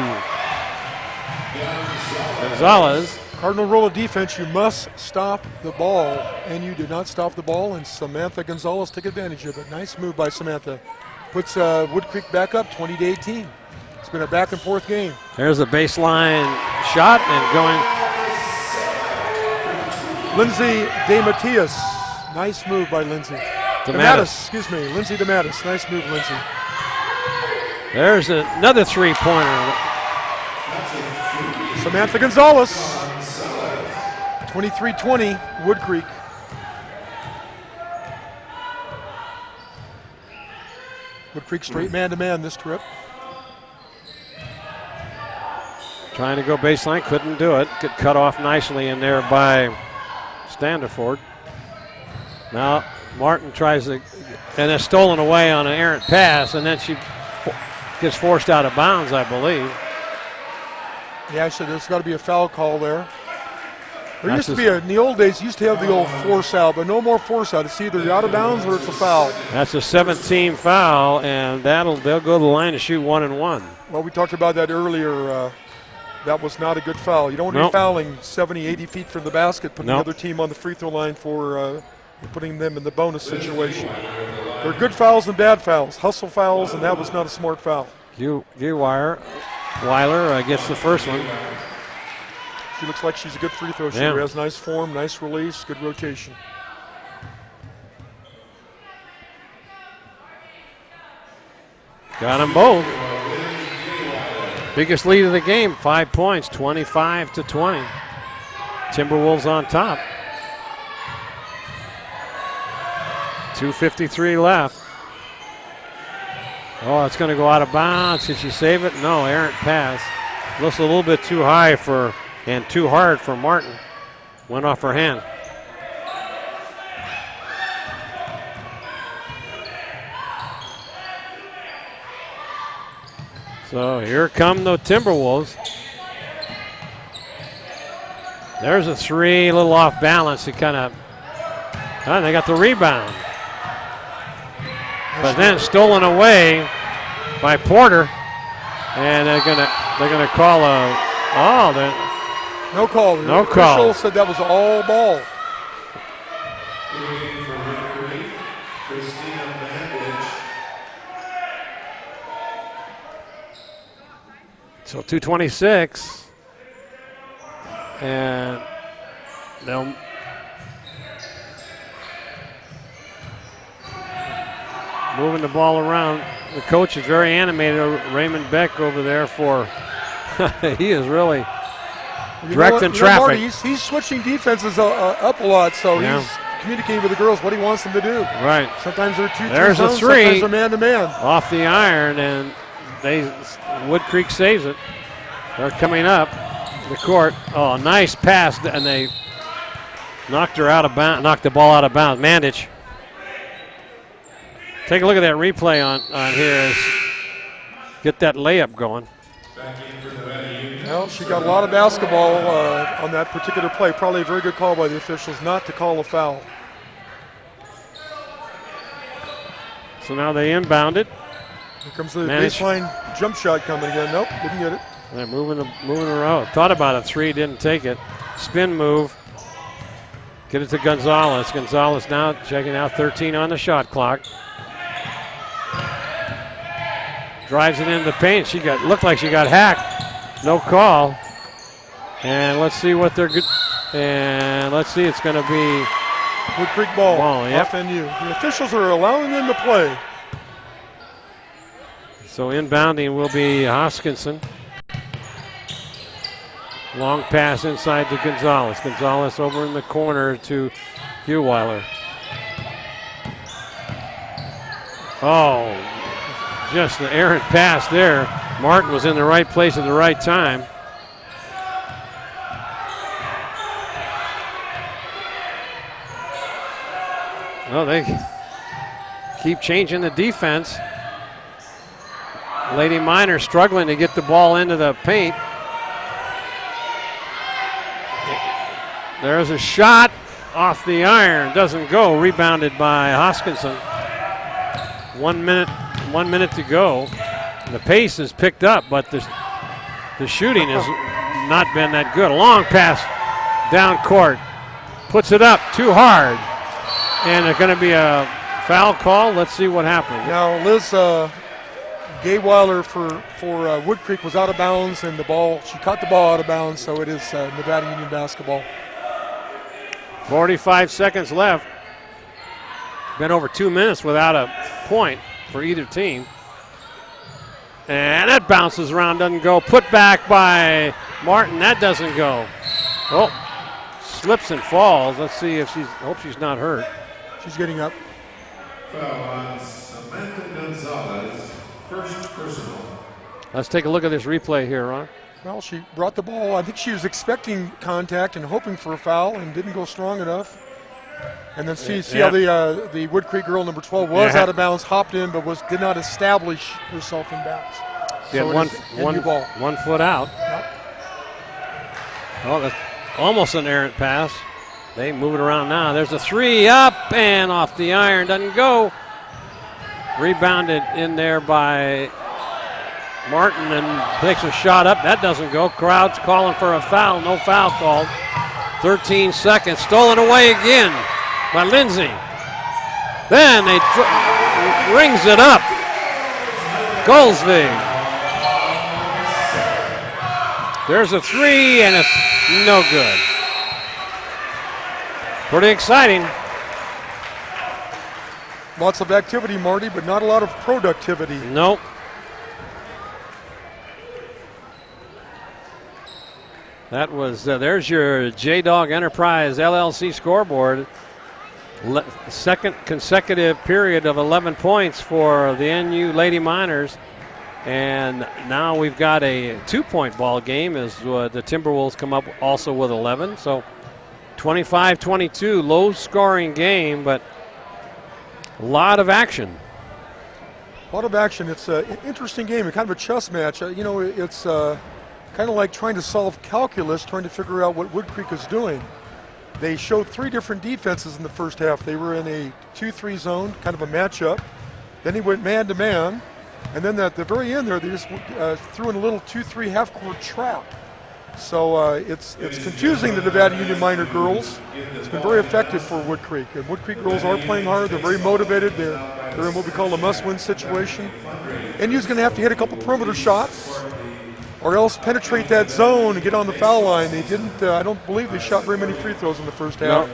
Gonzalez. Cardinal rule of defense, you must stop the ball, and you did not stop the ball, and Samantha Gonzalez took advantage of it. Nice move by Samantha. Puts Woodcreek back up 20-18. It's been a back and forth game. There's a baseline shot and going. Lindsay DeMatteis. Nice move by Lindsay. Lindsay DeMatteis. Nice move, Lindsay. There's another three-pointer. Samantha Gonzalez. 23-20, Woodcreek. Woodcreek straight man-to-man this trip. Trying to go baseline, couldn't do it. Get cut off nicely in there by Standerford. Now Martin tries to, and it's stolen away on an errant pass, and then she gets forced out of bounds, I believe. Yeah, so there's got to be a foul call there. There used to be, in the old days, you used to have the old force out, but no more force out. It's either out of bounds or it's a foul. That's a 17 foul, and they'll go to the line to shoot 1 and 1. Well, we talked about that earlier. That was not a good foul. You don't want to be fouling 70, 80 feet from the basket, putting the other team on the free throw line for putting them in the bonus situation. There are good fouls and bad fouls, hustle fouls, and that was not a smart foul. Weiler gets the first one. She looks like she's a good free throw shooter. Has nice form, nice release, good rotation. Got them both. Biggest lead of the game, 5 points, 25-20. Timberwolves on top. 2:53 left. Oh, it's going to go out of bounds. Did she save it? No, errant pass. Looks a little bit too high and too hard for Martin. Went off her hand. So here come the Timberwolves. There's a three, a little off balance. They got the rebound. But then stolen away by Porter, and they're gonna call no call. No official call. Said that was all ball. So 2:26, and they'll moving the ball around. The coach is very animated. Raymond Beck over there he is really directing traffic. Marty, he's switching defenses up a lot, so he's communicating with the girls what he wants them to do. Right. Sometimes they're 2-3 There's zones, a three. sometimes they're man-to-man. Off the iron, and Woodcreek saves it. They're coming up the court. Oh, nice pass, and they knocked her out of bounds. Knocked the ball out of bounds. Mandich. Take a look at that replay on here. Get that layup going. Well, she got a lot of basketball on that particular play. Probably a very good call by the officials not to call a foul. So now they inbound it. Here comes the baseline jump shot coming again. Nope, didn't get it. They're moving her out. Thought about a three, didn't take it. Spin move. Get it to Gonzalez. Gonzalez now checking out 13 on the shot clock. Drives it into the paint. Looked like she got hacked. No call. And let's see what they're good. And let's see, it's going to be Woodcreek ball. Yep. Off NU. The officials are allowing them to play. So inbounding will be Hoskinson. Long pass inside to Gonzalez. Gonzalez over in the corner to Heweiler. Oh, just an errant pass there. Martin was in the right place at the right time. Well, they keep changing the defense. Lady Miners struggling to get the ball into the paint. There's a shot off the iron. Doesn't go. Rebounded by Hoskinson. 1 minute to go. The pace is picked up, but the shooting has not been that good. A long pass down court. Puts it up too hard. And it's going to be a foul call. Let's see what happens. Now, Liz Gayweiler for Woodcreek was out of bounds, and she caught the ball out of bounds, so it is Nevada Union basketball. 45 seconds left. Been over 2 minutes without a point for either team. And that bounces around, doesn't go. Put back by Martin, that doesn't go. Oh, slips and falls. Let's see if hope she's not hurt. She's getting up. Foul on Samantha Gonzalez, first personal. Let's take a look at this replay here, Ron. Well, she brought the ball. I think she was expecting contact and hoping for a foul and didn't go strong enough. And then see how the Woodcreek girl, number 12, was out of bounds, hopped in, but did not establish herself in bounds. Yeah, so 1 foot out. Yep. Oh, that's almost an errant pass. They move it around now. There's a three up and off the iron. Doesn't go. Rebounded in there by Martin and takes a shot up. That doesn't go. Crowd's calling for a foul. No foul called. 13 seconds. Stolen away again by Lindsay. Then they rings it up. Goldsvig. There's a three and it's no good. Pretty exciting. Lots of activity, Marty, but not a lot of productivity. Nope. That was, there's your J-Dog Enterprise LLC scoreboard. Second consecutive period of 11 points for the NU Lady Miners. And now we've got a 2-point ball game as the Timberwolves come up also with 11. So 25-22, low scoring game, but a lot of action. A lot of action. It's an interesting game, kind of a chess match. It's kind of like trying to solve calculus, trying to figure out what Woodcreek is doing. They showed 3 different defenses in the first half. They were in a 2-3 zone, kind of a matchup. Then he went man-to-man. And then at the very end there, they just threw in a little 2-3 half-court trap. So it's confusing the Nevada Union Minor girls. It's been very effective for Woodcreek. And Woodcreek girls are playing hard. They're very motivated. They're in what we call a must-win situation. NU's going to have to hit a couple perimeter shots or else penetrate that zone and get on the foul line. They didn't, I don't believe they shot very many free throws in the first half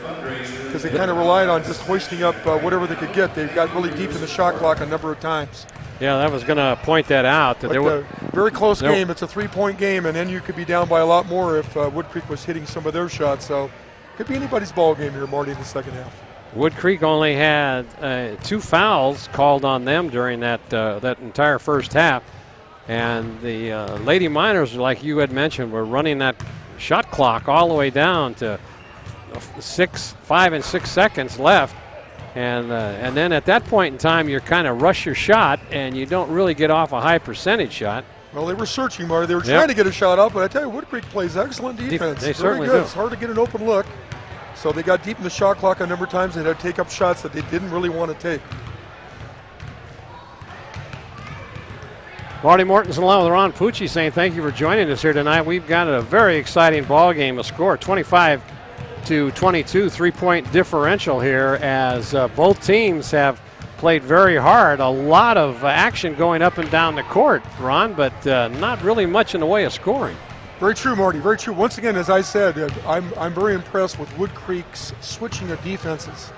because they kind of relied on just hoisting up whatever they could get. They got really deep in the shot clock a number of times. Yeah, that was going to point that out. That there was a very close game. It's a 3-point game, and NU could be down by a lot more if Woodcreek was hitting some of their shots. So could be anybody's ball game here, Marty, in the second half. Woodcreek only had 2 fouls called on them during that entire first half. And the Lady Miners, like you had mentioned, were running that shot clock all the way down to 5 and 6 seconds left. And then at that point in time, you kind of rush your shot, and you don't really get off a high percentage shot. Well, they were searching, Marty. They were trying to get a shot up, but I tell you, Woodcreek plays excellent defense. They certainly good. do. It's hard to get an open look. So they got deep in the shot clock a number of times, and had to take up shots that they didn't really want to take. Marty Mortensen along with Ron Pucci saying thank you for joining us here tonight. We've got a very exciting ball game, a score 25-22, 3-point differential here as both teams have played very hard. A lot of action going up and down the court, Ron, but not really much in the way of scoring. Very true, Marty, very true. Once again, as I said, I'm very impressed with Woodcreek's switching of defenses.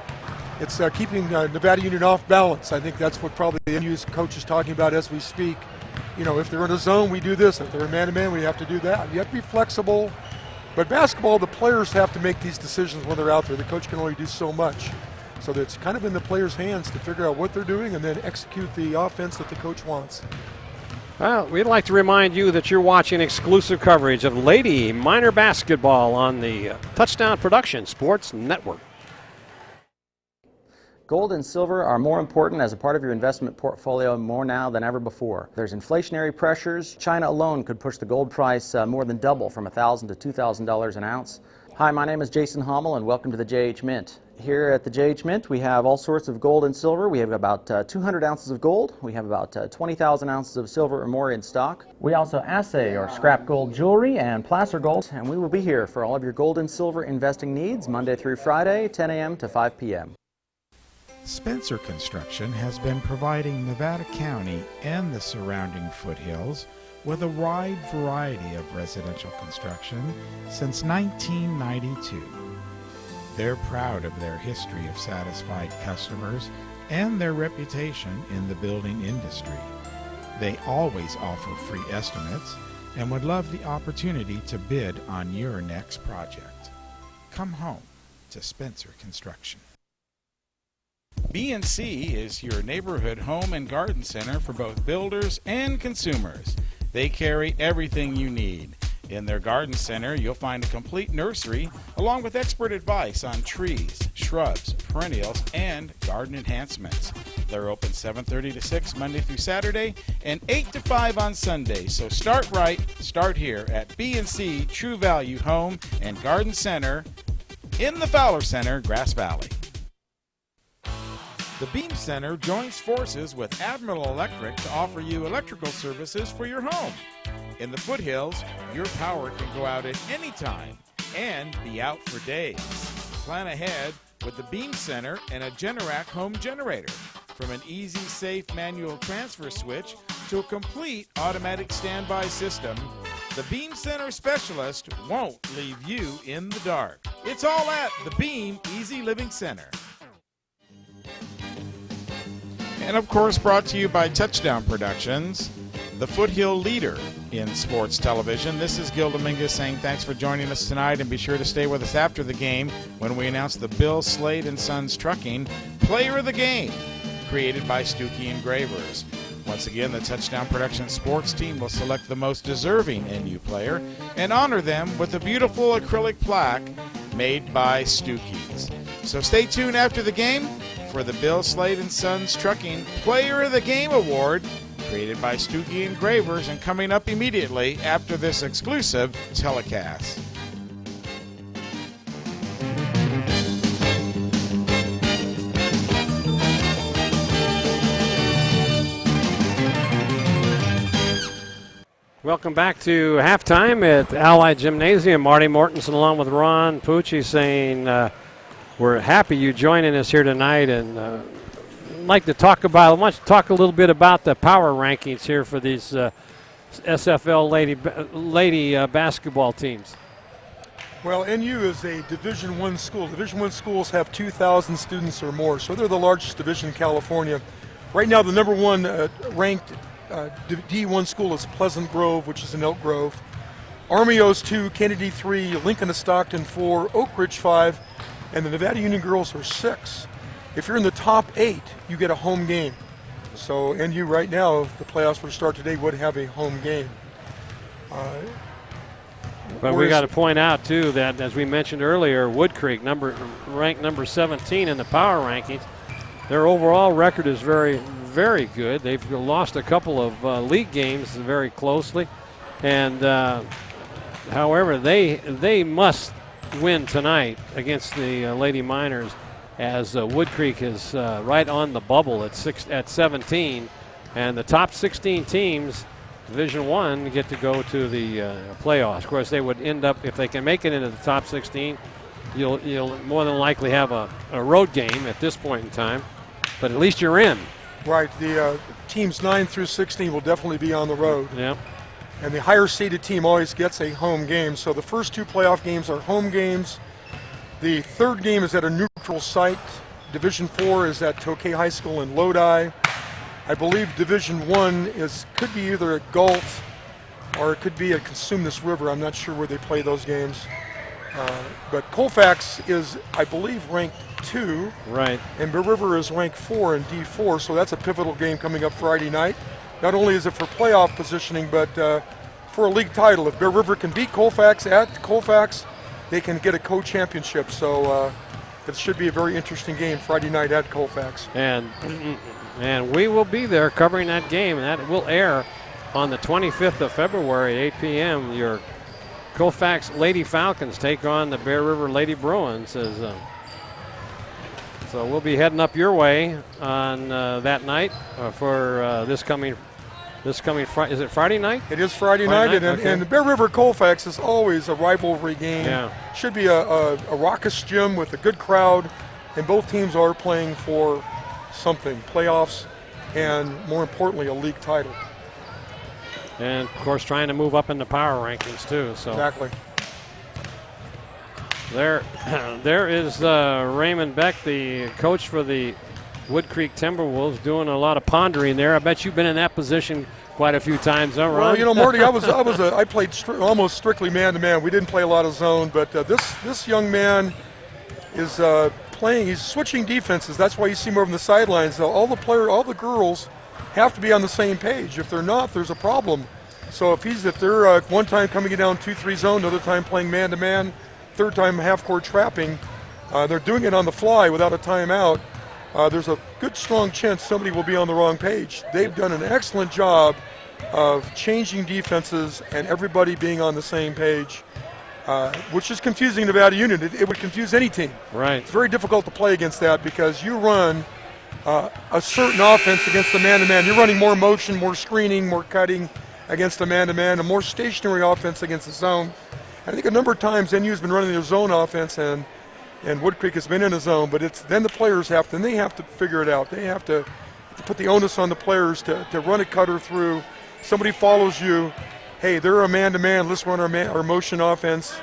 it's keeping Nevada Union off balance. I think that's what probably the NU's coach is talking about as we speak. You know, if they're in a zone, we do this. If they're man-to-man, we have to do that. You have to be flexible. But basketball, the players have to make these decisions when they're out there. The coach can only do so much. So it's kind of in the players' hands to figure out what they're doing and then execute the offense that the coach wants. Well, we'd like to remind you that you're watching exclusive coverage of Lady Minor Basketball on the Touchdown Production Sports Network. Gold and silver are more important as a part of your investment portfolio more now than ever before. There's inflationary pressures. China alone could push the gold price more than double from $1,000 to $2,000 an ounce. Hi, my name is Jason Hommel and welcome to the JH Mint. Here at the JH Mint we have all sorts of gold and silver. We have about 200 ounces of gold. We have about 20,000 ounces of silver or more in stock. We also assay or scrap gold jewelry and placer gold, and we will be here for all of your gold and silver investing needs Monday through Friday, 10 a.m. to 5 p.m. Spencer Construction has been providing Nevada County and the surrounding foothills with a wide variety of residential construction since 1992. They're proud of their history of satisfied customers and their reputation in the building industry. They always offer free estimates and would love the opportunity to bid on your next project. Come home to Spencer Construction. B&C is your neighborhood home and garden center for both builders and consumers. They carry everything you need. In their garden center, you'll find a complete nursery along with expert advice on trees, shrubs, perennials, and garden enhancements. They're open 7:30 to 6 Monday through Saturday and 8 to 5 on Sunday. So start right, start here at B&C True Value Home and Garden Center in the Fowler Center, Grass Valley. The Beam Center joins forces with Admiral Electric to offer you electrical services for your home. In the foothills, your power can go out at any time and be out for days. Plan ahead with the Beam Center and a Generac home generator. From an easy, safe manual transfer switch to a complete automatic standby system, the Beam Center specialist won't leave you in the dark. It's all at the Beam Easy Living Center. And of course, brought to you by Touchdown Productions, the foothill leader in sports television. This is Gil Dominguez saying thanks for joining us tonight, and be sure to stay with us after the game when we announce the Bill Slade and Sons Trucking Player of the Game, created by Stuckey Engravers. Once again, the Touchdown Productions sports team will select the most deserving NU player and honor them with a beautiful acrylic plaque made by Stuckey's. So stay tuned after the game for the Bill Slade and Sons Trucking Player of the Game Award, created by Stuckey Engravers, and coming up immediately after this exclusive telecast. Welcome back to halftime at Allied Gymnasium. Marty Mortensen along with Ron Pucci saying we're happy you joining us here tonight, and like to talk about. I want to talk a little bit about the power rankings here for these SFL lady basketball teams. Well, NU is a Division I school. Division I schools have 2,000 students or more, so they're the largest division in California. Right now, the number one ranked D1 school is Pleasant Grove, which is in Elk Grove. Armios 2, Kennedy 3, Lincoln to Stockton 4, Oak Ridge 5, and the Nevada Union girls are 6. If you're in the top 8, you get a home game. So NU right now, if the playoffs were to start today, would have a home game. But we got to point out too that, as we mentioned earlier, Woodcreek ranked number 17 in the power rankings. Their overall record is very, very good. They've lost a couple of league games very closely, and however, they must win tonight against the Lady Miners, as Woodcreek is right on the bubble at 17, and the top 16 teams, Division I, get to go to the playoffs. Of course, they would end up, if they can make it into the top 16, you'll more than likely have a road game at this point in time, but at least you're in. Right, the teams 9 through 16 will definitely be on the road. Yep. And the higher seeded team always gets a home game. So the first 2 playoff games are home games. The third game is at a neutral site. Division 4 is at Tokay High School in Lodi. I believe Division 1 could be either at Galt or it could be at Consumnes River. I'm not sure where they play those games. But Colfax is, I believe, ranked 2. Right. And Bear River is ranked 4 in D4, so that's a pivotal game coming up Friday night. Not only is it for playoff positioning, but for a league title. If Bear River can beat Colfax at Colfax, they can get a co-championship. So it should be a very interesting game Friday night at Colfax. And we will be there covering that game, and that will air on the 25th of February, 8 p.m. Your Colfax Lady Falcons take on the Bear River Lady Bruins. So we'll be heading up your way on that night for this coming Friday. Is it Friday night? It is Friday night. And Bear River Colfax is always a rivalry game. Yeah. Should be a raucous gym with a good crowd, and both teams are playing for something, playoffs, and more importantly, a league title. And of course, trying to move up in the power rankings too. So exactly. There is Raymond Beck, the coach for the Woodcreek Timberwolves, doing a lot of pondering there. I bet you've been in that position quite a few times, huh, Ron? Well, Marty, I played almost strictly man-to-man. We didn't play a lot of zone, but this young man is playing. He's switching defenses. That's why you see more from the sidelines. So all the girls have to be on the same page. If they're not, there's a problem. So if they're one time coming down 2-3 zone, another time playing man-to-man, third time half-court trapping, they're doing it on the fly without a timeout. There's a good, strong chance somebody will be on the wrong page. They've done an excellent job of changing defenses and everybody being on the same page, which is confusing Nevada Union. It would confuse any team. Right. It's very difficult to play against that because you run a certain offense against the man-to-man. You're running more motion, more screening, more cutting against a man-to-man, a more stationary offense against the zone. I think a number of times NU's been running their zone offense and Woodcreek has been in a zone, but then the players have to figure it out. They have to put the onus on the players to run a cutter through. Somebody follows you. Hey, they're a man-to-man. Let's run our motion offense.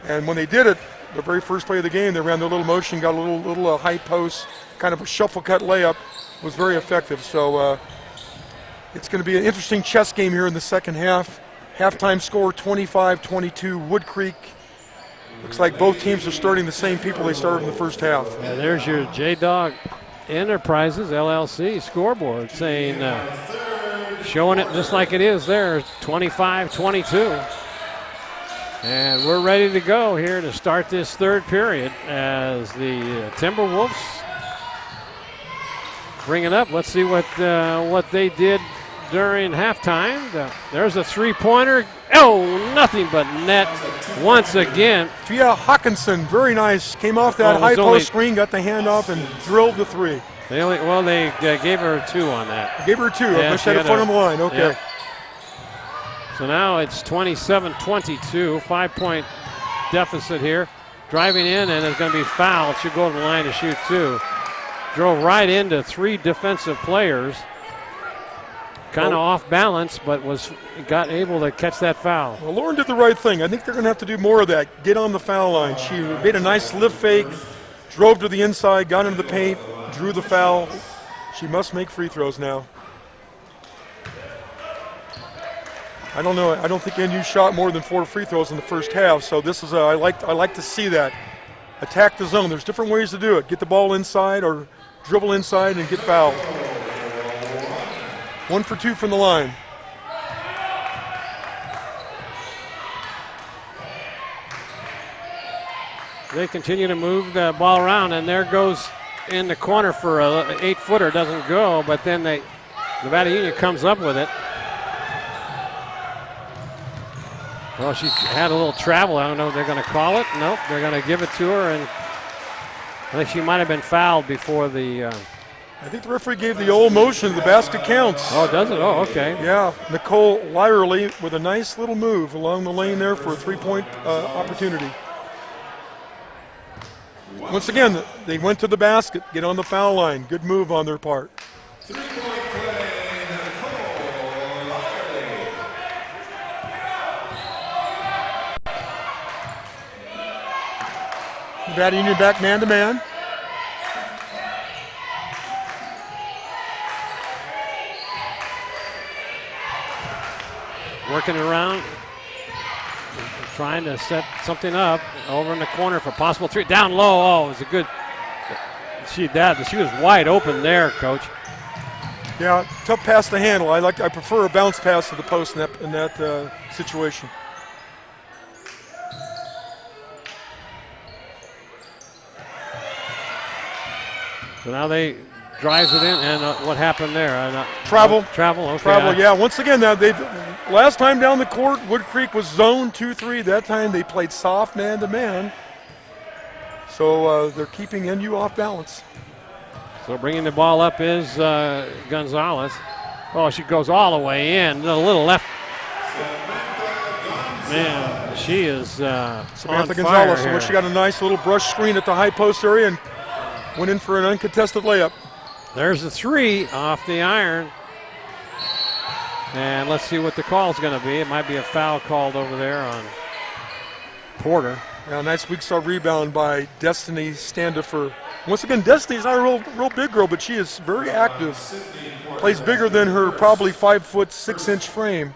And when they did it, the very first play of the game, they ran their little motion, got a little high post, kind of a shuffle cut layup. It was very effective. So it's going to be an interesting chess game here in the second half. Halftime score 25-22 Woodcreek. Looks like both teams are starting the same people they started in the first half. Yeah, there's your J-Dog Enterprises LLC scoreboard saying, showing it just like it is there, 25-22. And we're ready to go here to start this third period as the Timberwolves bring it up. Let's see what they did during halftime. There's a three-pointer. Oh, nothing but net once again. Fia Hawkinson, very nice. Came off that high post screen, got the handoff, and drilled the three. They gave her 2 on that. Gave her 2. Yeah, I said it front of the line. Okay. Yeah. So now it's 27-22, 5-point deficit here. Driving in, and it's going to be fouled. She'll go to the line to shoot 2. Drove right into 3 defensive players. Kind of off balance, but got able to catch that foul. Well, Lauren did the right thing. I think they're going to have to do more of that. Get on the foul line. She made a nice lift fake, drove to the inside, got into the paint, drew the foul. She must make free throws now. I don't know. I don't think NU shot more than 4 free throws in the first half. So this is I like to see that. Attack the zone. There's different ways to do it. Get the ball inside or dribble inside and get fouled. 1 for 2 from the line. They continue to move the ball around, and there goes in the corner for an 8-footer. Doesn't go, but then Nevada Union comes up with it. Well, she had a little travel. I don't know if they're going to call it. Nope, they're going to give it to her, and I think she might have been fouled before the... I think the referee gave the old motion. The basket counts. Oh, does it? Oh, okay. Yeah, Nicole Lyerly with a nice little move along the lane there for a 3-point opportunity. Once again, they went to the basket, get on the foul line. Good move on their part. 3-point play, Nicole Lyerly. Nevada Union back man-to-man. working around, trying to set something up over in the corner for possible three. Down low. Oh, it was a good. She was wide open there, Coach. Yeah, tough pass to handle. I prefer a bounce pass to the post in that situation. So now they drives it in, and what happened there? Travel. Travel. Okay. Travel. Yeah. Once again, now last time down the court, Woodcreek was zone 2-3. That time they played soft man to man. So they're keeping NU off balance. So bringing the ball up is Gonzalez. Oh, she goes all the way in. A little left. Man, she is Samantha Gonzalez. So she got a nice little brush screen at the high post area and went in for an uncontested layup. There's a three off the iron. And let's see what the call is going to be. It might be a foul called over there on Porter. Yeah, nice weak star rebound by Destiny Standifer. Once again, Destiny's not a real big girl, but she is very active. Plays bigger than her probably 5'6" frame.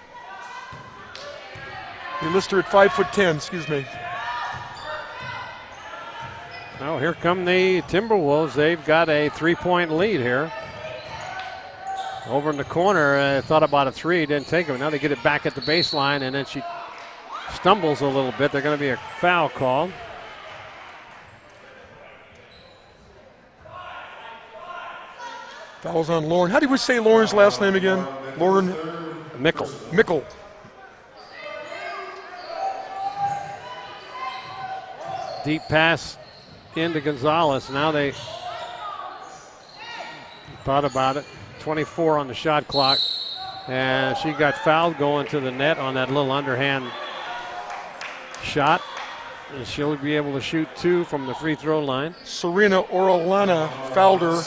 You list her at 5'10", excuse me. Oh, here come the Timberwolves. They've got a 3-point lead here. Over in the corner, thought about a three, didn't take it. Now they get it back at the baseline, and then she stumbles a little bit. They're going to be a foul called. Foul's on Lauren. How do we say Lauren's last name again? Lauren Mickle. Mickle. Deep pass into Gonzalez. Now they thought about it. 24 on the shot clock. And she got fouled going to the net on that little underhand shot. And she'll be able to shoot two from the free throw line. Serena Orellana fouled her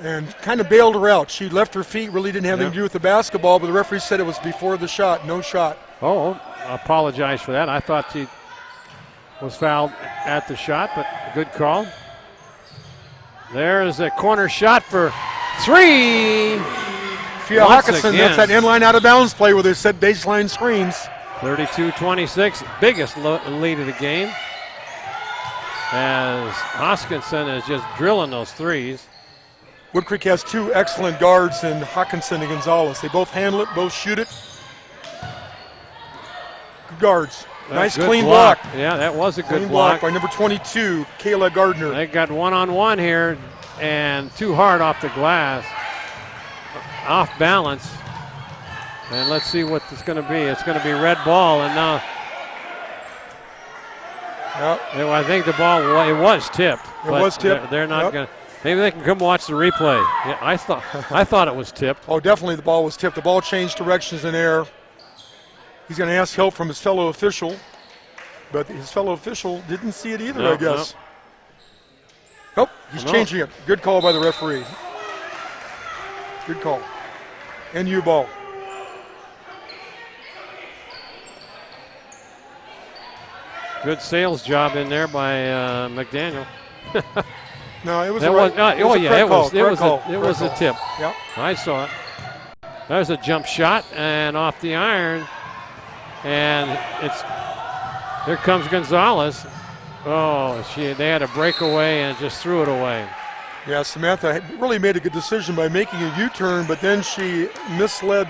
and kind of bailed her out. She left her feet, really didn't have anything to do with the basketball, but the referee said it was before the shot, no shot. Oh, I apologize for that. I thought she was fouled at the shot, but good call. There's a corner shot for three. Fia Hawkinson, that's that inline out of bounds play where they set baseline screens. 32-26, biggest lead of the game. As Hoskinson is just drilling those threes. Woodcreek has two excellent guards in Hawkinson and Gonzalez. They both handle it, both shoot it. Good guards. Nice clean block. Yeah, that was a good clean block by number 22, Kayla Gardner. They got one-on-one here and too hard off the glass. Off balance. And let's see what it's going to be. It's going to be red ball, and now I think the ball, it was tipped. It was tipped. They're not going to. Maybe they can come watch the replay. Yeah, I thought it was tipped. Oh, definitely the ball was tipped. The ball changed directions in air. He's going to ask help from his fellow official, but his fellow official didn't see it either, I guess. Nope, he's changing it. Good call by the referee. Good call. NU ball. Good sales job in there by McDaniel. No, it was it was a tip. Yep. I saw it. There's a jump shot and off the iron, and here comes Gonzalez. Oh, they had a breakaway and just threw it away. Yeah, Samantha really made a good decision by making a U-turn, but then she misled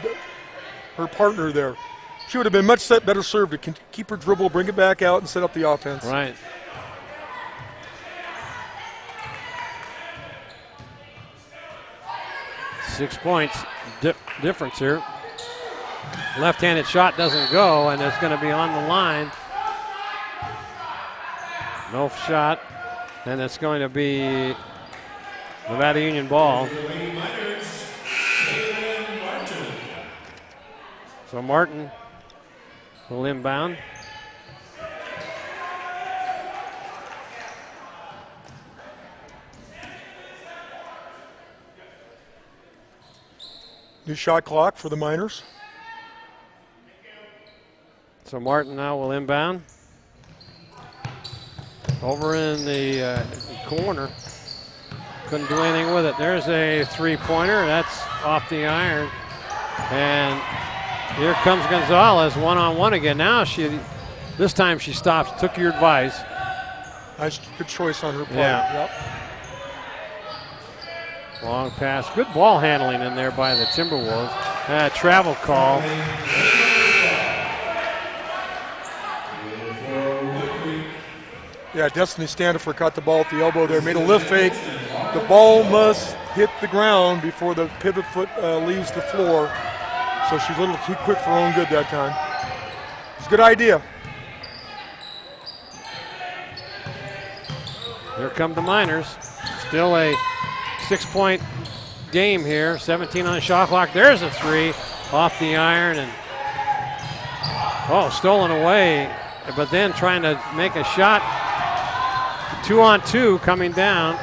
her partner there. She would have been much better served to keep her dribble, bring it back out, and set up the offense. Right. Six points difference here. Left-handed shot doesn't go, and it's going to be on the line. No shot, and it's going to be Nevada Union ball. So Martin will inbound. New shot clock for the Miners. So Martin now will inbound. Over in the corner. Couldn't do anything with it. There's a three-pointer. That's off the iron. And here comes Gonzalez one-on-one again. Now this time she stops, took your advice. Nice, good choice on her part. Yeah. Yep. Long pass. Good ball handling in there by the Timberwolves. Travel call. Yeah, Destiny Standifer caught the ball at the elbow there, made a lift fake. The ball must hit the ground before the pivot foot leaves the floor. So she's a little too quick for her own good that time. It's a good idea. Here come the Miners. Still a 6-point game here. 17 on the shot clock. There's a three off the iron and stolen away. But then trying to make a shot. 2-on-2 coming down.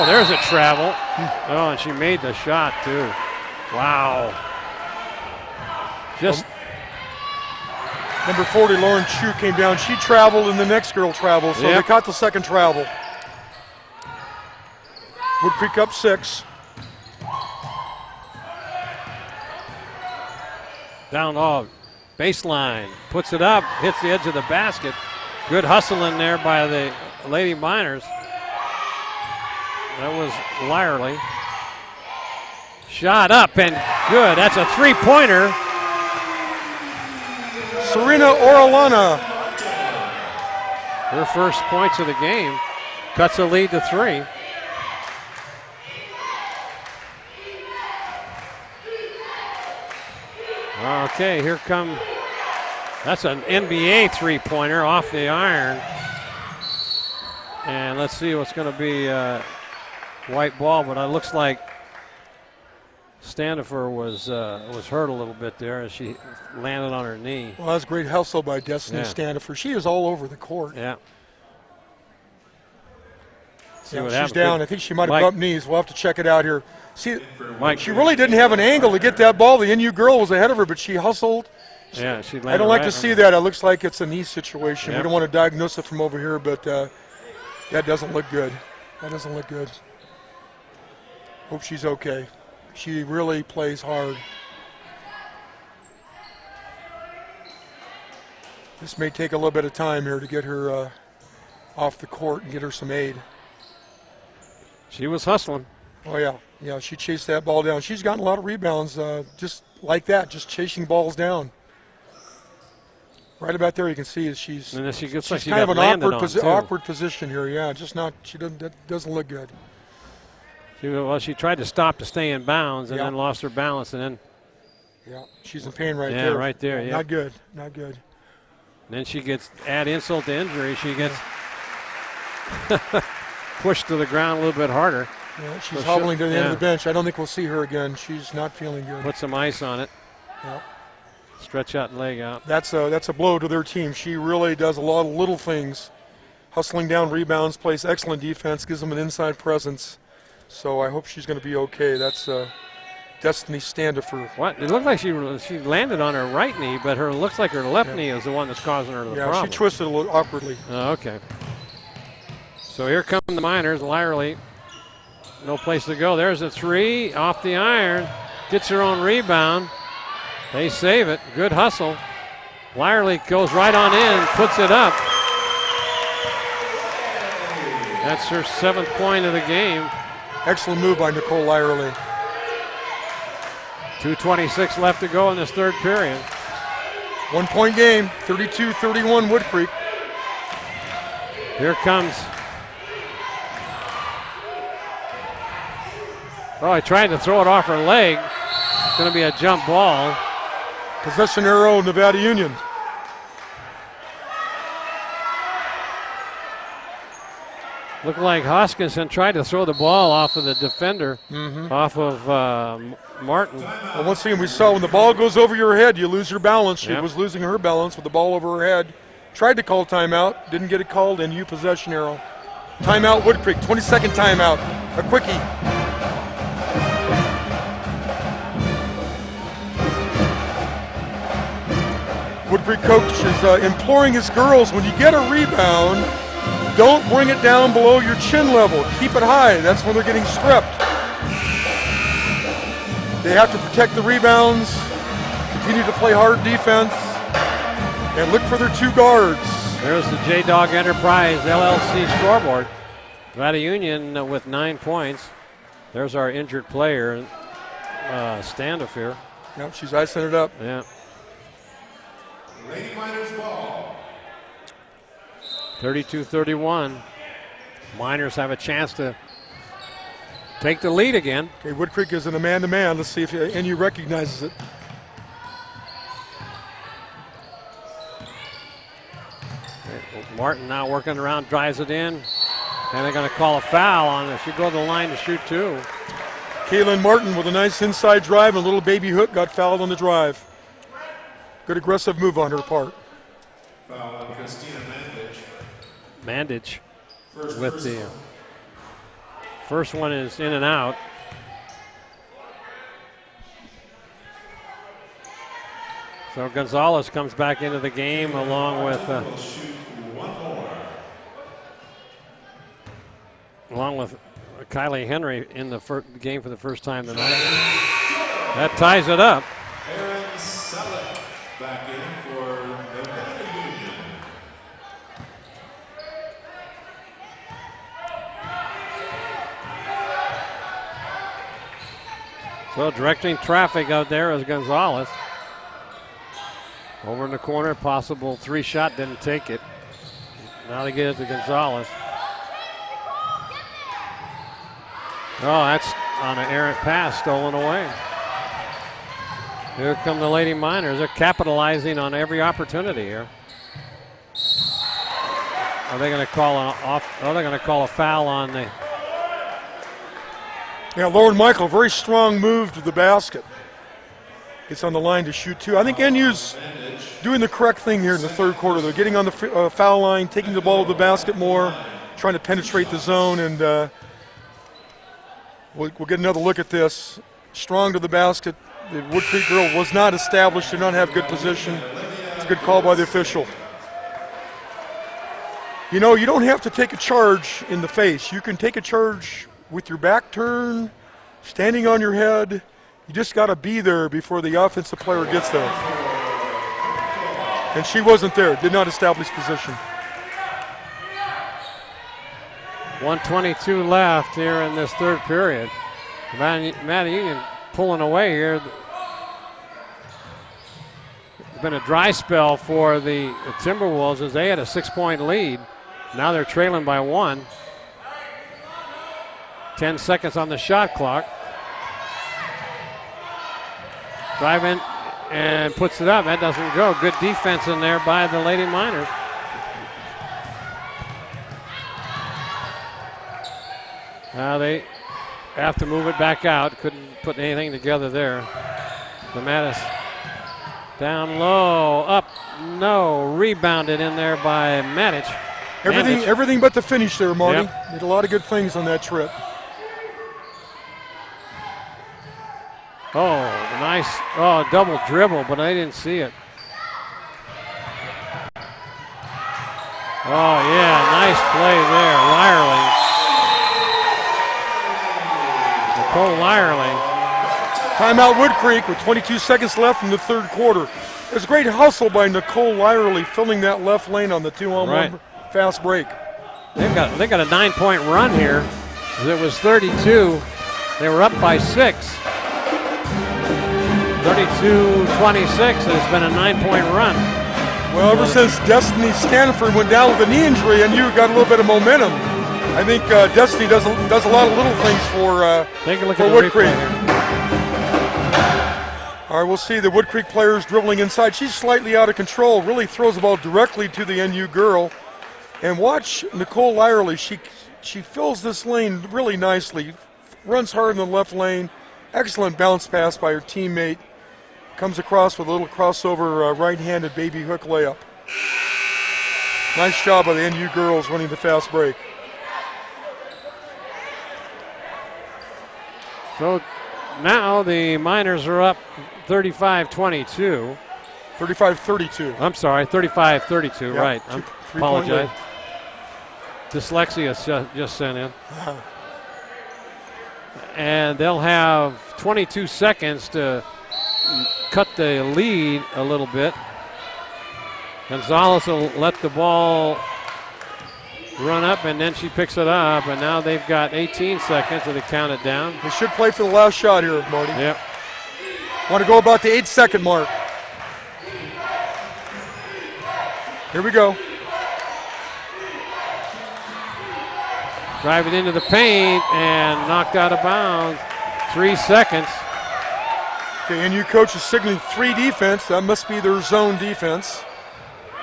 There's a travel. And she made the shot too. Wow. Just number 40, Lauren Chu came down. She traveled and the next girl traveled, so they caught the second travel. Woodcreek up 6. Down baseline, puts it up, hits the edge of the basket. Good hustle in there by the Lady Miners. That was Lyerly. Shot up and good. That's a three-pointer. Serena Orellana. Her first points of the game. Cuts the lead to 3. Okay, here come, that's an NBA three-pointer off the iron. And let's see what's going to be white ball, but it looks like Standifer was hurt a little bit there as she landed on her knee. Well, that's great hustle by Destiny Standifer. She is all over the court. Yeah. She's down. I think she might have bumped knees. We'll have to check it out here. See, she really didn't have an angle to get that ball. The NU girl was ahead of her, but she hustled. Yeah, she landed. I don't like to see that. It looks like it's a knee situation. We don't want to diagnose it from over here, but that doesn't look good. That doesn't look good. Hope she's okay. She really plays hard. This may take a little bit of time here to get her off the court and get her some aid. She was hustling. Oh, yeah. Yeah, she chased that ball down. She's gotten a lot of rebounds just like that, just chasing balls down. Right about there you can see she's kind of an awkward position here. Yeah, just not, that doesn't look good. She tried to stop to stay in bounds and then lost her balance and then. Yeah, she's in pain right there. Yeah, right there, yeah. Not good, not good. And then she gets, add insult to injury, she gets pushed to the ground a little bit harder. Yeah, she's hobbling to the end of the bench. I don't think we'll see her again. She's not feeling good. Put some ice on it. Yeah. Stretch out and leg out. That's a blow to their team. She really does a lot of little things. Hustling down rebounds, plays excellent defense, gives them an inside presence. So I hope she's going to be okay. That's Destiny Standifer. What? It looked like she landed on her right knee, but looks like her left knee is the one that's causing her the problem. Yeah, she twisted a little awkwardly. Oh, okay. So here come the Miners. Lyerly, no place to go. There's a three off the iron. Gets her own rebound. They save it. Good hustle. Lyerly goes right on in, puts it up. That's her 7th point of the game. Excellent move by Nicole Lyerly. 2:26 left to go in this third period. 1 point game, 32-31 Woodcreek. Here comes. Oh, he tried to throw it off her leg. It's going to be a jump ball. Possession arrow, Nevada Union. Looked like Hoskinson tried to throw the ball off of the defender, off of Martin. Well, once again, we saw when the ball goes over your head, you lose your balance. She was losing her balance with the ball over her head. Tried to call timeout, didn't get it called, and possession arrow. Timeout Woodcreek, 22nd timeout, a quickie. Woodcreek coach is imploring his girls, when you get a rebound, don't bring it down below your chin level. Keep it high. That's when they're getting stripped. They have to protect the rebounds, continue to play hard defense, and look for their 2 guards. There's the J-Dog Enterprise LLC scoreboard. Nevada Union with 9 points. There's our injured player, Standifer. Yep, she's icing it up. Yeah. Lady Miners ball. 32-31. Miners have a chance to take the lead again. Okay, Woodcreek is in a man-to-man. Let's see if NU recognizes it. Martin now working around, drives it in. And they're going to call a foul on her. She'll go to the line to shoot 2. Kaylin Martin with a nice inside drive and a little baby hook got fouled on the drive. Good aggressive move on her part. Foul on Christina Mandich. Mandich First with personal. the first one is in and out. So Gonzalez comes back into the game along with Will shoot 1 more. Kylie Henry in the game for the first time tonight. That ties it up. Aaron Selleck back in for Nevada Union. So directing traffic out there is Gonzalez. Over in the corner, possible 3-shot, didn't take it. Now they get it to Gonzalez. Oh, that's on an errant pass, stolen away. Here come the Lady Miners. They're capitalizing on every opportunity here. Are they going to call they're going to call a foul on the? Yeah, Lauren Michael, very strong move to the basket. Gets on the line to shoot 2. I think NU's doing the correct thing here in the third quarter. They're getting on the foul line, taking the ball to the basket more, trying to penetrate the zone, and we'll get another look at this. Strong to the basket. The Woodcreek girl was not established, did not have good position. It's a good call by the official. You know, you don't have to take a charge in the face. You can take a charge with your back turned, standing on your head. You just got to be there before the offensive player gets there. And she wasn't there, did not establish position. 1:22 left here in this third period. Nevada Union pulling away here. It's been a dry spell for the Timberwolves as they had a 6-point lead. Now they're trailing by 1. 10 seconds on the shot clock. Driving and puts it up. That doesn't go. Good defense in there by the Lady Miners. Now they have to move it back out. Couldn't put anything together there. The Mattis down low, up, no. Rebounded in there by Matic. Everything but the finish there, Marty. Yep. Did a lot of good things on that trip. Oh, nice. Oh, double dribble, but I didn't see it. Oh, yeah, nice play there. Nicole Lyerly. Timeout Woodcreek with 22 seconds left in the third quarter. There's a great hustle by Nicole Lyerly filling that left lane on the 2-on-1 fast break. They got a 9-point run here. It was 32. They were up by 6. 32-26. It's been a 9-point run. Well, ever since Destiny Stanford went down with a knee injury and you got a little bit of momentum, I think Destiny does a lot of little things for Take a look for at the Woodcreek. replay here. All right, we'll see the Woodcreek players dribbling inside. She's slightly out of control, really throws the ball directly to the NU girl. And watch Nicole Lyerly. She fills this lane really nicely, runs hard in the left lane. Excellent bounce pass by her teammate. Comes across with a little crossover right-handed baby hook layup. Nice job by the NU girls running the fast break. So now the Miners are up 35-22. 35-32. I'm sorry, 35-32, Yep, right. I 3-point apologize. lead. Dyslexia just sent in. And they'll have 22 seconds to cut the lead a little bit. Gonzalez will let the ball run up, and then she picks it up, and now they've got 18 seconds, and they count it down. They should play for the last shot here, Marty. Yep. Want to go about the 8-second mark. Here we go. Drive it into the paint and knocked out of bounds. 3 seconds. Okay, NU coach is signaling 3 defense. That must be their zone defense.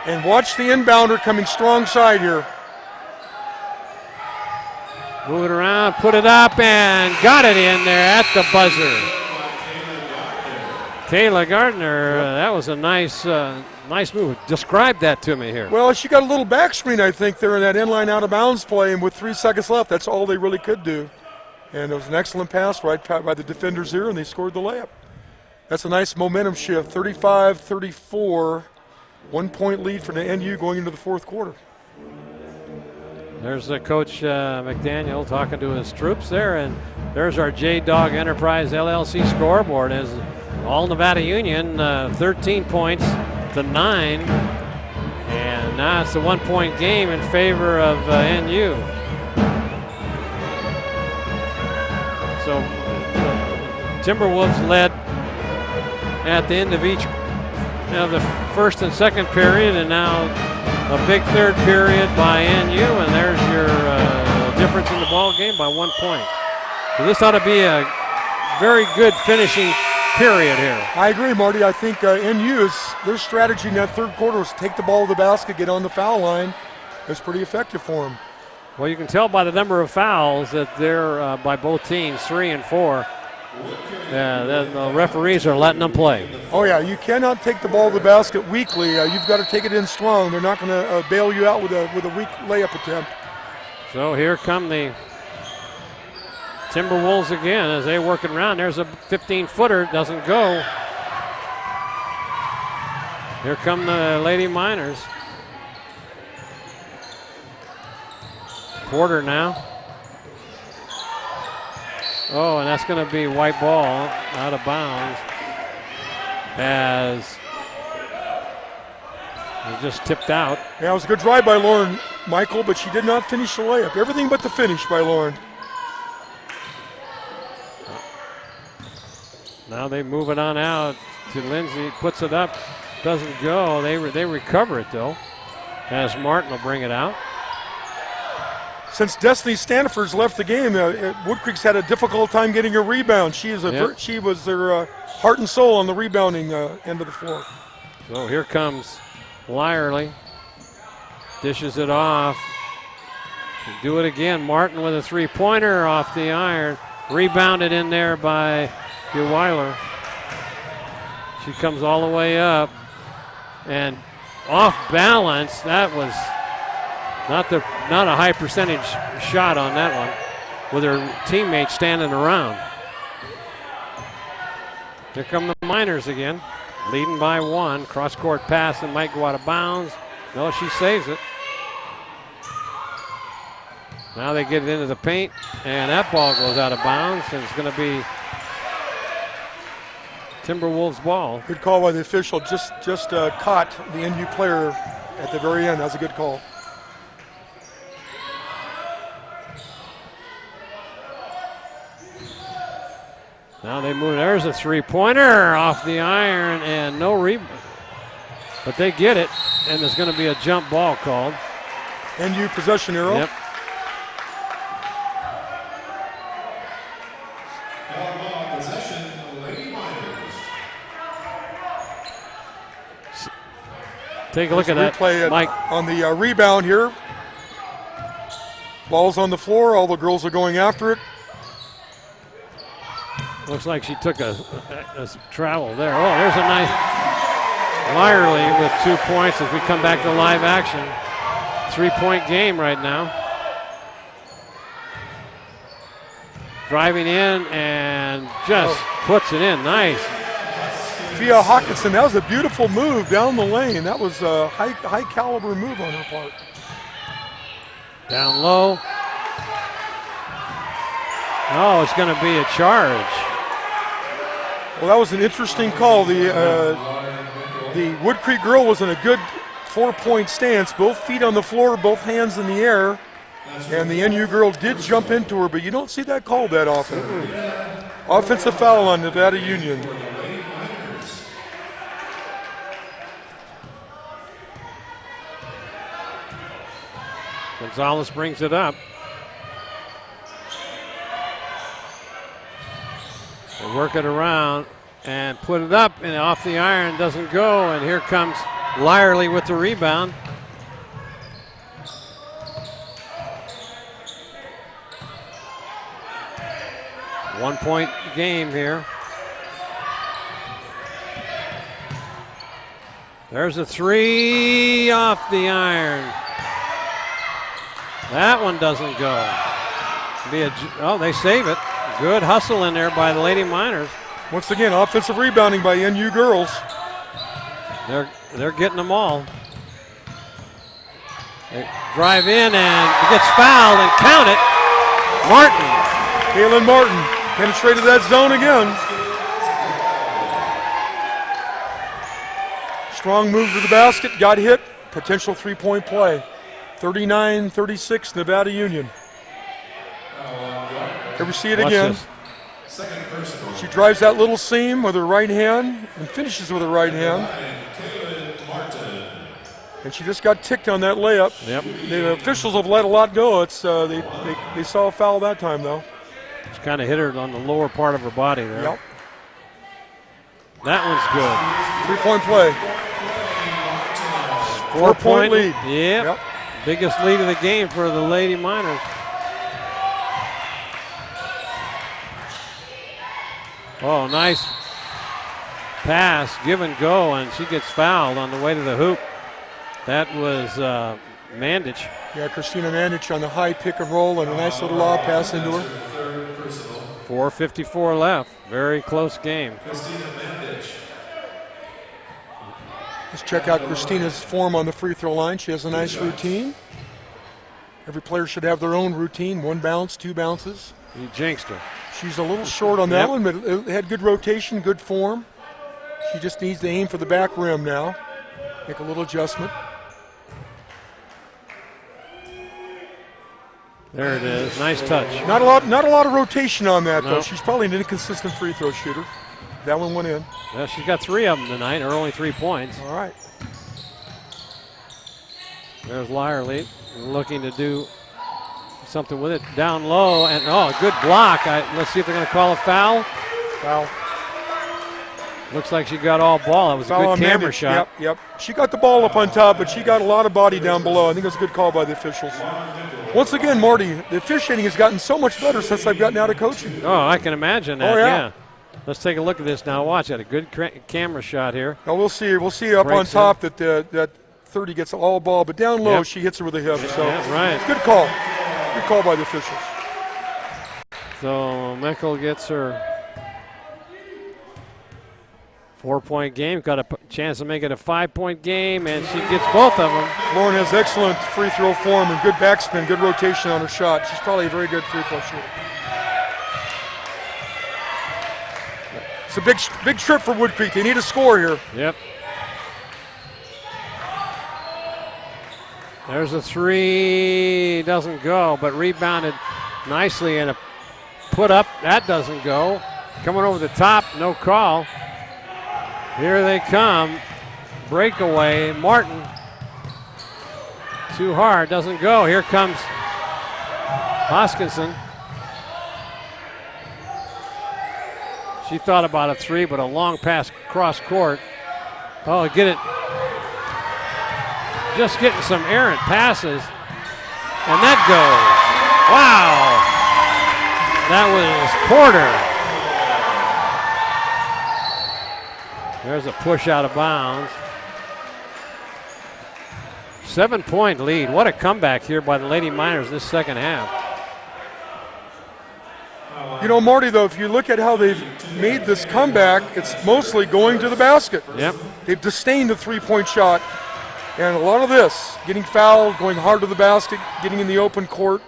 And watch the inbounder coming strong side here. Move it around, put it up, and got it in there at the buzzer. Kayla Gardner, that was a nice move. Describe that to me here. Well, she got a little back screen, I think, there in that inline out of bounds play, and with 3 seconds left, that's all they really could do. And it was an excellent pass right by the defenders here, and they scored the layup. That's a nice momentum shift, 35-34, 1 point lead for the NU going into the fourth quarter. There's Coach McDaniel talking to his troops there, and there's our J-Dog Enterprise LLC scoreboard as all Nevada Union 13 points to 9, and now it's a 1 point game in favor of NU. So Timberwolves led at the end of each of the first and second period, and now a big third period by NU, and there's your difference in the ball game by 1 point. So this ought to be a very good finishing period here. I agree, Marty. I think NU's their strategy in that third quarter was take the ball to the basket, get on the foul line. It's pretty effective for them. Well, you can tell by the number of fouls that they're by both teams, 3 and 4. The referees are letting them play. Oh yeah, you cannot take the ball to the basket weakly. You've got to take it in strong. They're not going to bail you out with a weak layup attempt. So here come the Timberwolves again as they work it around. There's a 15-footer, doesn't go. Here come the Lady Miners. Porter now. Oh, and that's going to be white ball out of bounds as it just tipped out. Yeah, it was a good drive by Lauren Michael, but she did not finish the layup. Everything but the finish by Lauren. Now they move it on out to Lindsay, puts it up, doesn't go. They recover it though, as Martin will bring it out. Since Destiny Stanford's left the game, Woodcreek's had a difficult time getting a rebound. She was their heart and soul on the rebounding end of the floor. So here comes Lyerly, dishes it off. Do it again. Martin with a three-pointer off the iron, rebounded in there by Weiler. She comes all the way up and off balance. That was not a high percentage shot on that one with her teammates standing around. Here come the Miners again, leading by 1. Cross-court pass and might go out of bounds. No, she saves it. Now they get it into the paint, and that ball goes out of bounds, and it's going to be Timberwolves ball. Good call by the official. Just caught the NU player at the very end. That was a good call. Now they move. There's a three-pointer off the iron and no rebound. But they get it, and there's going to be a jump ball called. NU possession arrow. Yep. Possession, Lady Miners. Take a look at that, Replay Mike. On the rebound here. Ball's on the floor. All the girls are going after it. Looks like she took a travel there. Oh, there's a nice Lyerly with 2 points as we come back to live action. 3-point game right now. Driving in and just puts it in. Nice. Fia Hawkinson, that was a beautiful move down the lane. That was a high caliber move on her part. Down low. Oh, it's going to be a charge. Well, that was an interesting call. The Woodcreek girl was in a good 4-point stance, both feet on the floor, both hands in the air, and the NU girl did jump into her, but you don't see that called that often. Offensive foul on Nevada Union. Gonzalez brings it up. They work it around and put it up, and off the iron, doesn't go, and here comes Lyerly with the rebound. One-point game here. There's a three off the iron. That one doesn't go. Oh, they save it. Good hustle in there by the Lady Miners. Once again, offensive rebounding by NU girls. They're getting them all. They drive in and it gets fouled and count it. Martin. Kaylin Martin penetrated that zone again. Strong move to the basket, got hit. Potential three-point play. 39-36 Nevada Union. Ever see it again? She drives that little seam with her right hand and finishes with her right hand. And she just got ticked on that layup. Yep. The officials have let a lot go. It's they saw a foul that time, though. She kind of hit her on the lower part of her body there. Yep. That one's good. 3-point play. 4-point lead. Yep. Biggest lead of the game for the Lady Miners. Oh, nice pass, give and go, and she gets fouled on the way to the hoop. That was Mandich. Yeah, Christina Mandich on the high pick and roll and a nice little lob pass into her. 4:54 left. Very close game. Let's check out Christina's form on the free throw line. She has a nice routine. Every player should have their own routine. 1 bounce, 2 bounces. He jinxed her. She's a little short on that one, but it had good rotation, good form. She just needs to aim for the back rim now. Make a little adjustment. There it is. Nice touch. Not a lot of rotation on that, though. No. She's probably an inconsistent free throw shooter. That one went in. Yeah, she's got 3 of them tonight, or only 3 points. All right. There's Lyerly looking to do something with it. Down low, and good block. Let's see if they're going to call a foul. Foul. Looks like she got all ball. That was Foul a good on camera Mandich. shot. Yep. She got the ball up on top, but she got a lot of body down below. I think it was a good call by the officials. Once again, Marty, the officiating has gotten so much better since I've gotten out of coaching. Oh, I can imagine that. Oh, yeah. Let's take a look at this now. Watch that. A good camera shot here. Now we'll see. We'll see up Breaks on top that 30 gets all ball, but down low she hits her with a hip. So right. Good call. Good call by the officials. So Meckel gets her 4-point game. Got a chance to make it a 5-point game, and she gets both of them. Lauren has excellent free throw form and good backspin, good rotation on her shot. She's probably a very good free throw shooter. It's a big trip for Woodcreek. They need a score here. Yep. There's a 3, doesn't go, but rebounded nicely, and a put up, that doesn't go. Coming over the top, no call. Here they come. Breakaway, Martin. Too hard, doesn't go. Here comes Hoskinson. She thought about a 3, but a long pass cross court. Oh, get it. Just getting some errant passes. And that goes. Wow. That was Porter. There's a push out of bounds. 7-point lead. What a comeback here by the Lady Miners this second half. You know, Marty, though, if you look at how they've made this comeback, it's mostly going to the basket. Yep. They've disdained the three-point shot. And a lot of this, getting fouled, going hard to the basket, getting in the open court.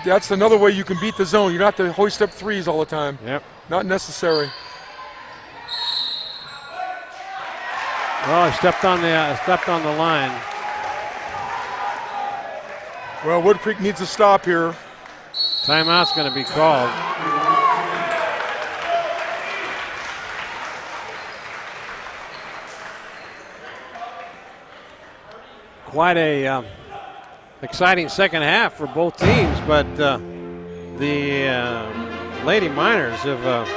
That's another way you can beat the zone. You don't have to hoist up threes all the time. Yep. Not necessary. Well, he stepped on the line. Well, Woodcreek needs a stop here. Timeout's going to be called. Quite a exciting second half for both teams, but the Lady Miners have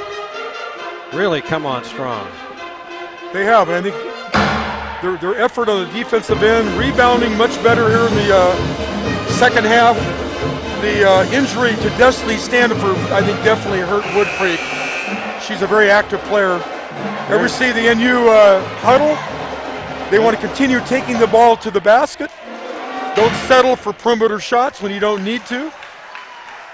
really come on strong. They have, and I think their effort on the defensive end, rebounding much better here in the second half. The injury to Destiny Standiford, I think, definitely hurt Woodcreek. She's a very active player. Ever see the NU huddle? They want to continue taking the ball to the basket. Don't settle for perimeter shots when you don't need to.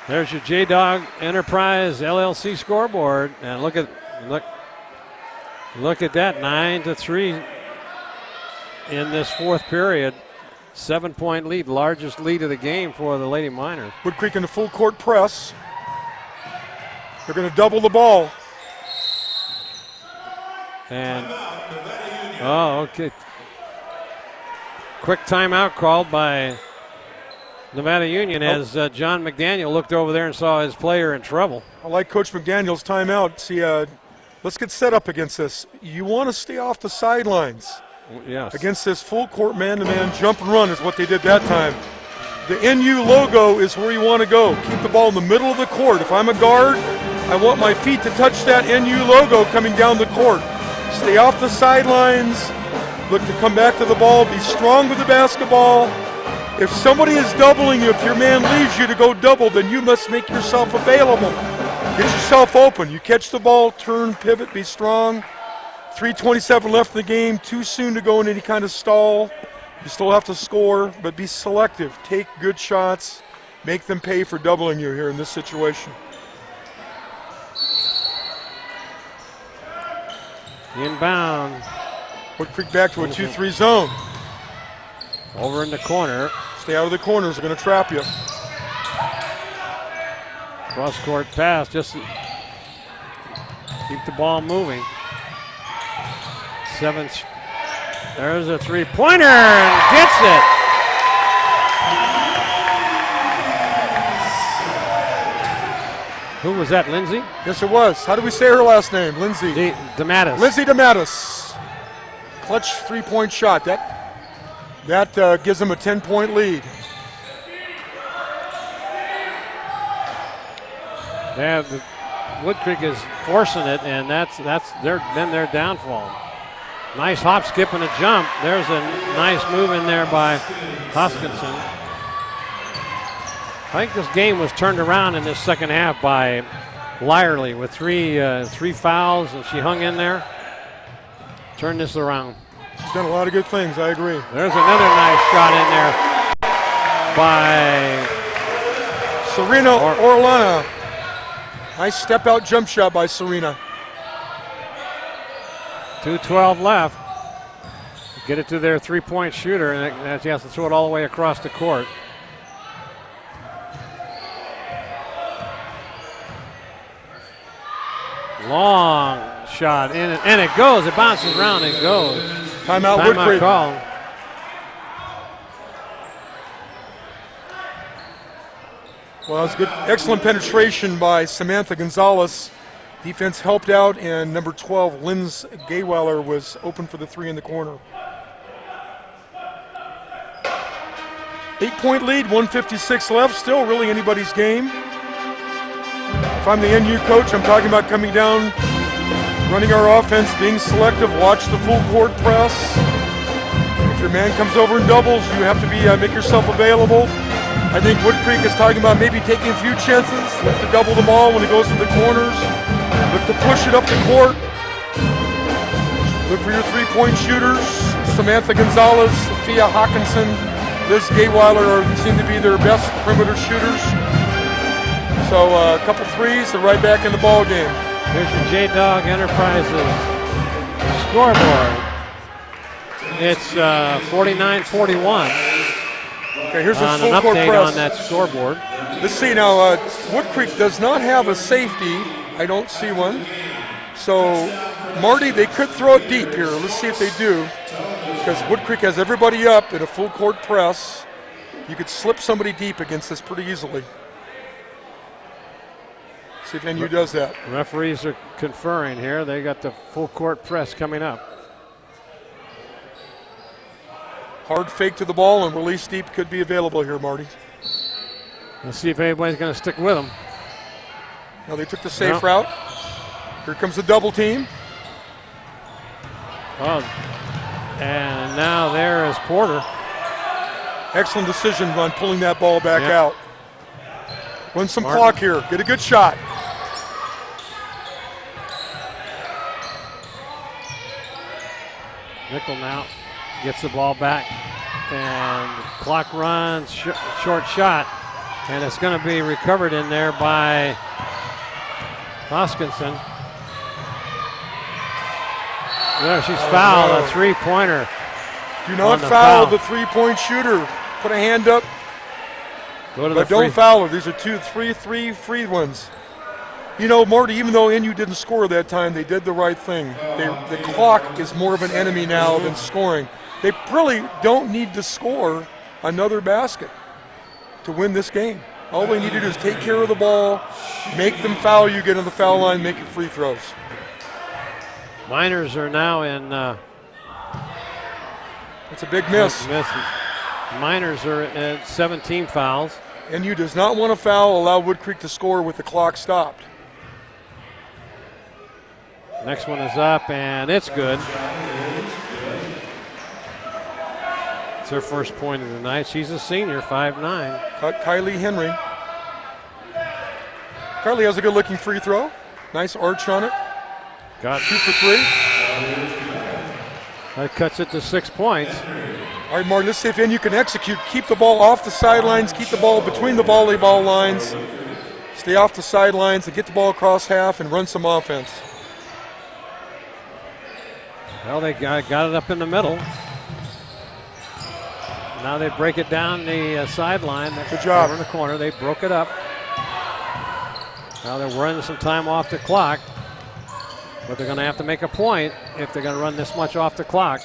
There's your J-Dog Enterprise LLC scoreboard, and look at that, 9-3 in this fourth period. 7-point lead, largest lead of the game for the Lady Miners. Woodcreek in the full court press. They're going to double the ball. And okay. Quick timeout called by Nevada Union as John McDaniel looked over there and saw his player in trouble. I like Coach McDaniel's timeout. See, let's get set up against this. You want to stay off the sidelines. Yes. Against this full court man-to-man jump and run is what they did that time. The NU logo is where you want to go. Keep the ball in the middle of the court. If I'm a guard, I want my feet to touch that NU logo coming down the court. Stay off the sidelines. Look to come back to the ball. Be strong with the basketball. If somebody is doubling you, if your man leaves you to go double, then you must make yourself available. Get yourself open. You catch the ball, turn, pivot, be strong. 3:27 left in the game. Too soon to go in any kind of stall. You still have to score, but be selective. Take good shots. Make them pay for doubling you here in this situation. Inbound. Woodcreek back to a 2-3 zone. Over in the corner. Stay out of the corners. They're going to trap you. Cross-court pass. Just keep the ball moving. There's a three-pointer and gets it. Who was that, Lindsay? Yes, it was. How do we say her last name? Lindsay. DeMattis. Lindsay DeMattis. Clutch three-point shot. That gives them a 10-point lead. Yeah, Woodcreek is forcing it, and that's their downfall. Nice hop, skip, and a jump. There's a nice move in there by Hoskinson. I think this game was turned around in this second half by Lyerly with three fouls, and she hung in there. Turned this around. She's done a lot of good things, I agree. There's another nice shot in there by Serena Orlana. Nice step-out jump shot by Serena. 2:12 left. Get it to their three-point shooter, and he has to throw it all the way across the court. Long shot, and it goes. It bounces around and goes. Timeout Woodcreek. Call. Well, it was good. Excellent penetration by Samantha Gonzalez. Defense helped out, and number 12, Linz Gayweiler, was open for the three in the corner. 8-point lead, 1:56 left. Still really anybody's game. If I'm the NU coach, I'm talking about coming down, running our offense, being selective, watch the full court press. If your man comes over and doubles, you have to make yourself available. I think Woodcreek is talking about maybe taking a few chances, look to double the ball when it goes to the corners, look to push it up the court. Look for your three-point shooters. Samantha Gonzalez, Sophia Hawkinson, Liz Gayweiler seem to be their best perimeter shooters. So a couple threes, they're right back in the ball game. Here's your J-Dog Enterprises scoreboard. It's 49-41. Okay, here's a on full an court update press. on that scoreboard. Let's see now, Woodcreek does not have a safety. I don't see one. So, Marty, they could throw it deep here. Let's see if they do. Because Woodcreek has everybody up in a full court press. You could slip somebody deep against this pretty easily. See if NU does that. Referees are conferring here. They got the full court press coming up. Hard fake to the ball and release deep could be available here, Marty. Let's see if anybody's going to stick with them. Now they took the safe route. Here comes the double team. Oh, and now there is Porter. Excellent decision on pulling that ball back Yep. out. Win some Martin. clock here. Get a good shot. Nickel now gets the ball back, and clock runs, short shot, and it's going to be recovered in there by Hoskinson. There, she's fouled, a three-pointer. Do not On the foul foul. the three-point shooter. Put a hand up, Go to but the don't free. foul her. These are three free ones. You know, Marty, even though NU didn't score that time, they did the right thing. The clock is more of an enemy now than scoring. They really don't need to score another basket to win this game. All they need to do is take care of the ball, make them foul you, get on the foul line, make it free throws. Miners are now in. It's a big miss. Miners are at 17 fouls. NU does not want to foul, allow Woodcreek to score with the clock stopped. Next one is up, and it's good. It's her first point of the night. She's a senior, 5'9". Cut Kylie Henry. Kylie has a good-looking free throw. Nice arch on it. Got 2 for 3. That cuts it to 6 points. All right, Marty, let's see if NU can execute. Keep the ball off the sidelines, keep the ball between the volleyball lines, stay off the sidelines, and get the ball across half and run some offense. Well, they got it up in the middle. Now they break it down the sideline. Good job. Over in the corner. They broke it up. Now they're running some time off the clock. But they're going to have to make a point if they're going to run this much off the clock.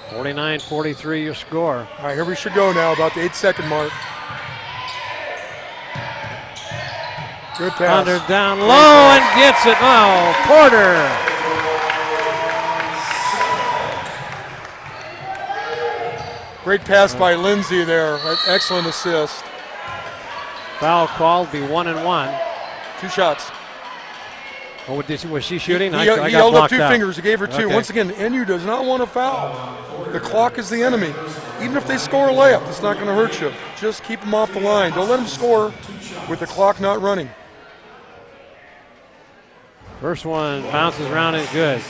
49-43 your score. All right, here we should go now, about the 8-second mark. Good pass. Under down low and gets it. Oh, Porter. Great pass by Lindsay there. Excellent assist. Foul called, be 1 and 1. 2 shots. Oh, was she shooting? He I got held up blocked 2 out. fingers. He gave her 2. Okay. Once again, NU does not want to foul. The clock is the enemy. Even if they score a layup, it's not going to hurt you. Just keep them off the line. Don't let them score with the clock not running. First one bounces around and good.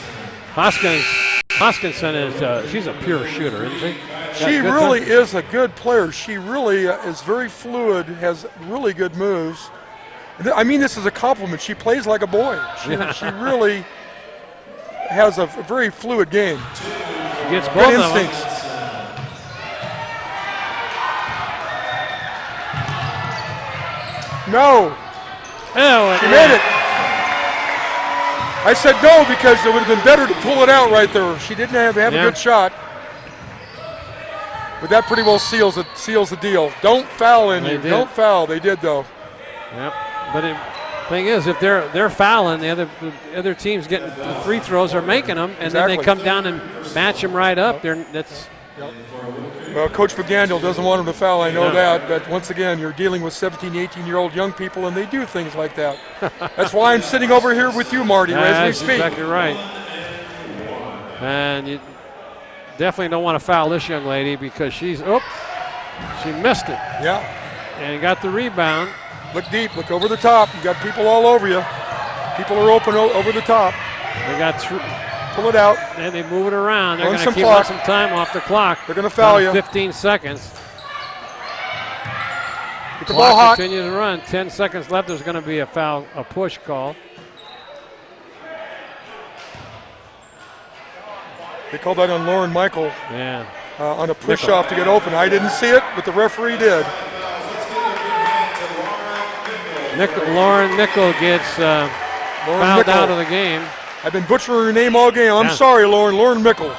Hoskinson is she's a pure shooter, isn't she? She really is a good player. She really is very fluid, has really good moves. I mean this is a compliment. She plays like a boy. She really has a very fluid game. She gets both Good of them. instincts. No. Oh, She made it. I said no because it would have been better to pull it out right there. She didn't have a good shot. But that pretty well seals the deal. Don't foul in you. Don't foul. They did though. Yep. But the thing is, if they're fouling, the other team's getting the free throws or making them, and then they come down and match them right up. Well, Coach McDaniel doesn't want them to foul, I know that, but once again, you're dealing with 17, 18-year-old young people, and they do things like that. That's why I'm sitting over here with you, Marty, as we speak. That's exactly right. And you definitely don't want to foul this young lady because she missed it. Yeah. And got the rebound. Look deep, look over the top. You got people all over you. People are open over the top. They got pull it out. And they move it around. They're going to keep some time off the clock. They're going to foul you. 15 seconds. Get the ball hot. Continue to run. 10 seconds left. There's going to be a foul, a push call. They called that on Lauren Michael. Yeah. on a push-off to get open. I didn't see it, but the referee did. Lauren Mickle gets fouled out of the game. I've been butchering her name all game. I'm sorry, Lauren. Lauren Mickle.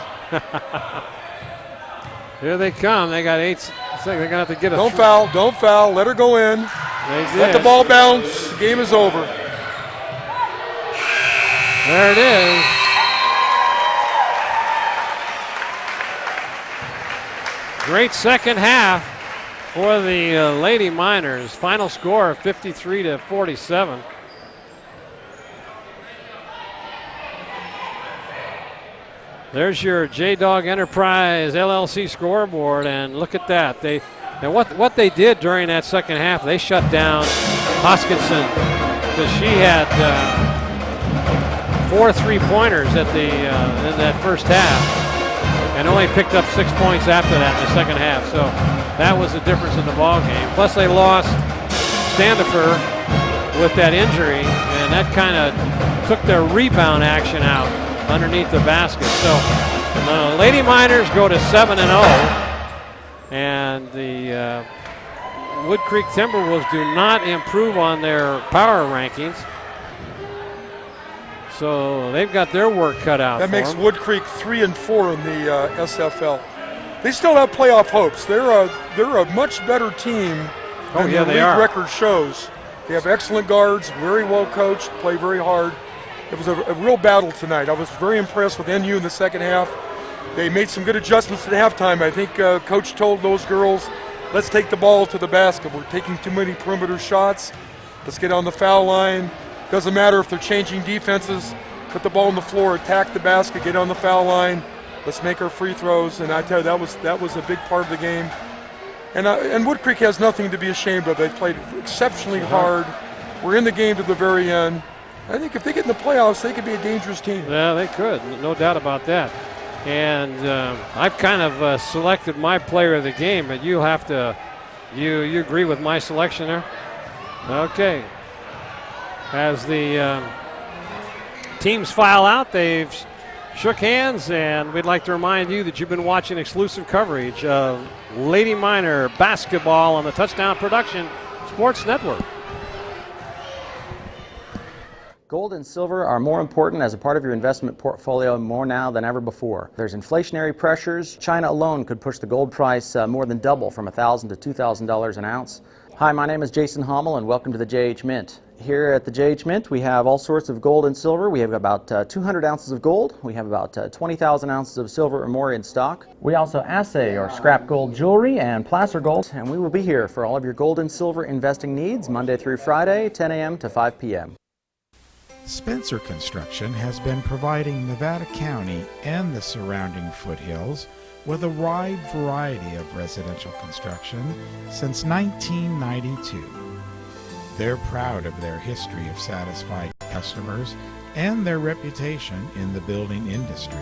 Here they come. They got 8 seconds. They're going to have to get a... Don't foul. Don't foul. Let her go in. Let the ball bounce. The game is over. There it is. Great second half for the Lady Miners. Final score of 53-47. There's your J-Dog Enterprise LLC scoreboard, and look at that. And what they did during that second half, they shut down Hoskinson because she had 4 3-pointers at in that first half, and only picked up 6 points after that in the second half. So that was the difference in the ball game. Plus they lost Standifer with that injury, and that kind of took their rebound action out underneath the basket. So the Lady Miners go to 7-0, and the Woodcreek Timberwolves do not improve on their power rankings. So they've got their work cut out. That makes Woodcreek 3-4 in the SFL. They still have playoff hopes. They're a much better team than their league record shows. They have excellent guards, very well coached, play very hard. It was a real battle tonight. I was very impressed with NU in the second half. They made some good adjustments at halftime. I think Coach told those girls, let's take the ball to the basket. We're taking too many perimeter shots. Let's get on the foul line. Doesn't matter if they're changing defenses. Put the ball on the floor, attack the basket, get on the foul line. Let's make our free throws. And I tell you, that was a big part of the game. And Woodcreek has nothing to be ashamed of. They played exceptionally hard. We're in the game to the very end. I think if they get in the playoffs, they could be a dangerous team. Yeah, they could. No doubt about that. And I've kind of selected my player of the game, but you'll have to, you agree with my selection there? Okay. As the teams file out, they've shook hands, and we'd like to remind you that you've been watching exclusive coverage of Lady Miner basketball on the Touchdown Production Sports Network. Gold and silver are more important as a part of your investment portfolio more now than ever before. There's inflationary pressures. China alone could push the gold price more than double from $1,000 to $2,000 an ounce. Hi, my name is Jason Hommel, and welcome to the JH Mint. Here at the JH Mint, we have all sorts of gold and silver. We have about 200 ounces of gold. We have about 20,000 ounces of silver or more in stock. We also assay or scrap gold jewelry and placer gold, and we will be here for all of your gold and silver investing needs Monday through Friday, 10 a.m. to 5 p.m. Spencer Construction has been providing Nevada County and the surrounding foothills with a wide variety of residential construction since 1992. They're proud of their history of satisfied customers and their reputation in the building industry.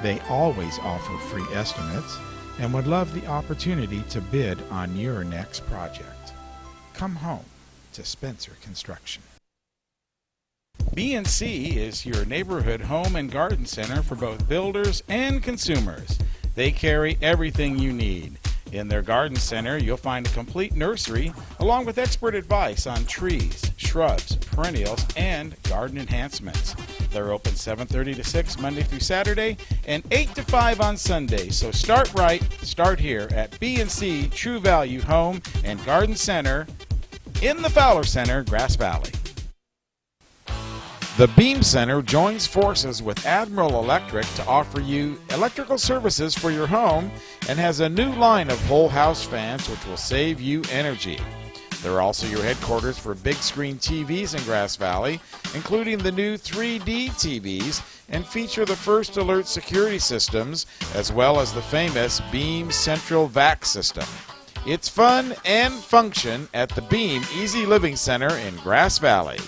They always offer free estimates and would love the opportunity to bid on your next project. Come home to Spencer Construction. B&C is your neighborhood home and garden center for both builders and consumers. They carry everything you need. In their garden center, you'll find a complete nursery along with expert advice on trees, shrubs, perennials, and garden enhancements. They're open 7:30 to 6 Monday through Saturday and 8 to 5 on Sunday. So start right, start here at B&C True Value Home and Garden Center in the Fowler Center, Grass Valley. The Beam Center joins forces with Admiral Electric to offer you electrical services for your home and has a new line of whole house fans which will save you energy. They're also your headquarters for big screen TVs in Grass Valley, including the new 3D TVs, and feature the First Alert security systems as well as the famous Beam Central Vac system. It's fun and function at the Beam Easy Living Center in Grass Valley.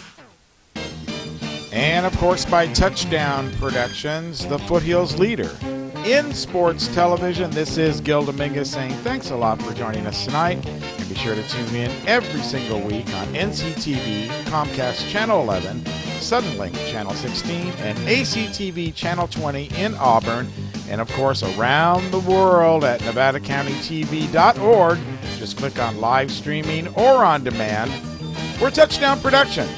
And, of course, by Touchdown Productions, the Foothills leader in sports television. This is Gil Dominguez saying thanks a lot for joining us tonight. And be sure to tune in every single week on NCTV, Comcast Channel 11, Suddenlink Channel 16, and ACTV Channel 20 in Auburn and of course around the world at NevadaCountyTV.org. Just click on live streaming or on demand. We're Touchdown Productions,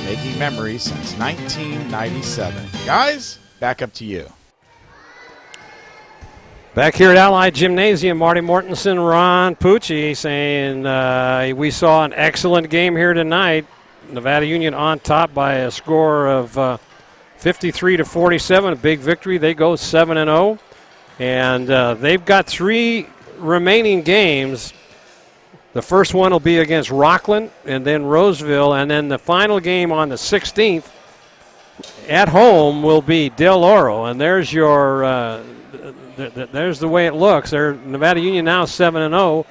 making memories since 1997. Guys, back up to you. Back here at Allied Gymnasium, Marty Mortensen, Ron Pucci saying we saw an excellent game here tonight. Nevada Union on top by a score of 53-47, a big victory. They go 7-0, and they've got 3 remaining games. The first one will be against Rockland and then Roseville, and then the final game on the 16th at home will be Del Oro, and there's your there's the way it looks. They're Nevada Union now 7-0,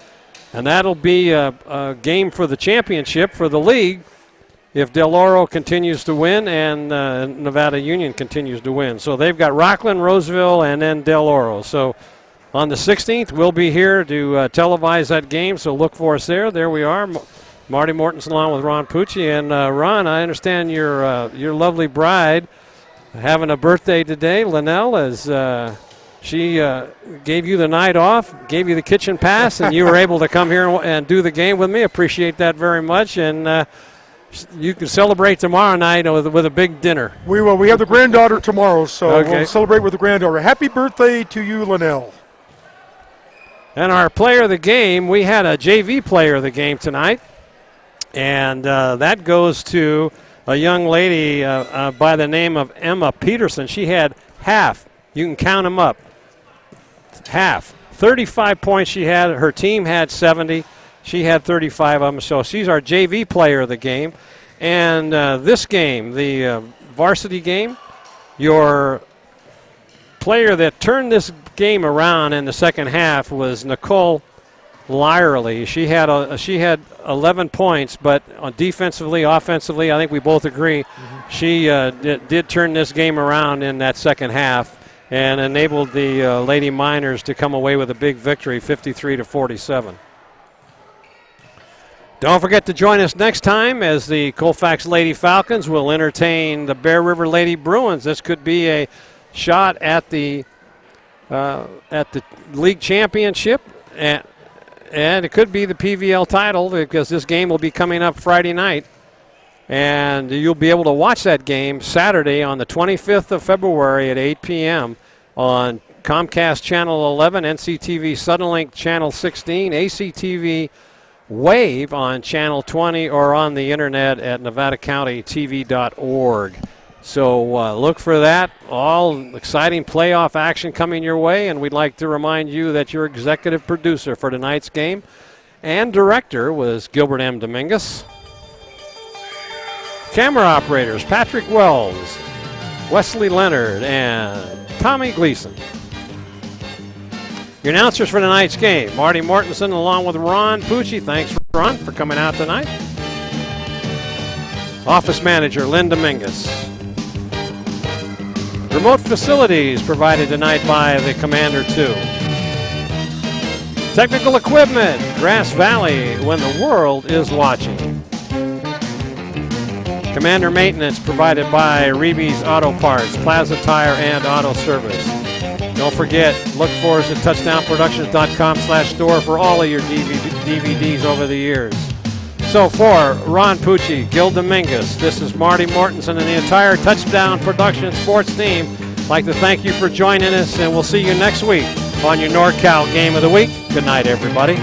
and that'll be a game for the championship for the league if Del Oro continues to win and Nevada Union continues to win. So they've got Rockland, Roseville, and then Del Oro. So on the 16th, we'll be here to televise that game, so look for us there. There we are, Marty Mortensen along with Ron Pucci. And Ron, I understand your lovely bride having a birthday today. Linnell is she gave you the night off, gave you the kitchen pass, and you were able to come here and do the game with me. Appreciate that very much. And you can celebrate tomorrow night with a big dinner. We will. We have the granddaughter tomorrow, so okay. We'll celebrate with the granddaughter. Happy birthday to you, Linnell. And our player of the game, we had a JV player of the game tonight, and that goes to a young lady by the name of Emma Peterson. She had half. You can count them up. Half. 35 points she had. Her team had 70. She had 35 of them, so she's our JV player of the game. And this game, the varsity game, your player that turned this game around in the second half was Nicole Lyerly. She had 11 points, but defensively, offensively, I think we both agree, she did turn this game around in that second half and enabled the Lady Miners to come away with a big victory, 53-47. Don't forget to join us next time as the Colfax Lady Falcons will entertain the Bear River Lady Bruins. This could be a shot at the league championship, and it could be the PVL title because this game will be coming up Friday night. And you'll be able to watch that game Saturday on the 25th of February at 8 p.m. on Comcast Channel 11, NCTV Suddenlink Channel 16, ACTV Wave on Channel 20, or on the internet at NevadaCountyTV.org. So look for that. All exciting playoff action coming your way, and we'd like to remind you that your executive producer for tonight's game and director was Gilbert M. Dominguez. Camera operators Patrick Wells, Wesley Leonard, and Tommy Gleason. Your announcers for tonight's game, Marty Mortensen along with Ron Pucci. Thanks, Ron, for coming out tonight. Office manager Lynn Dominguez. Remote facilities provided tonight by the Commander 2. Technical equipment, Grass Valley, when the world is watching. Commander maintenance provided by Reeby's Auto Parts, Plaza Tire, and Auto Service. Don't forget, look for us at touchdownproductions.com/store for all of your DVDs over the years. So for Ron Pucci, Gil Dominguez, this is Marty Mortensen and the entire Touchdown Production sports team. I'd like to thank you for joining us, and we'll see you next week on your NorCal Game of the Week. Good night, everybody.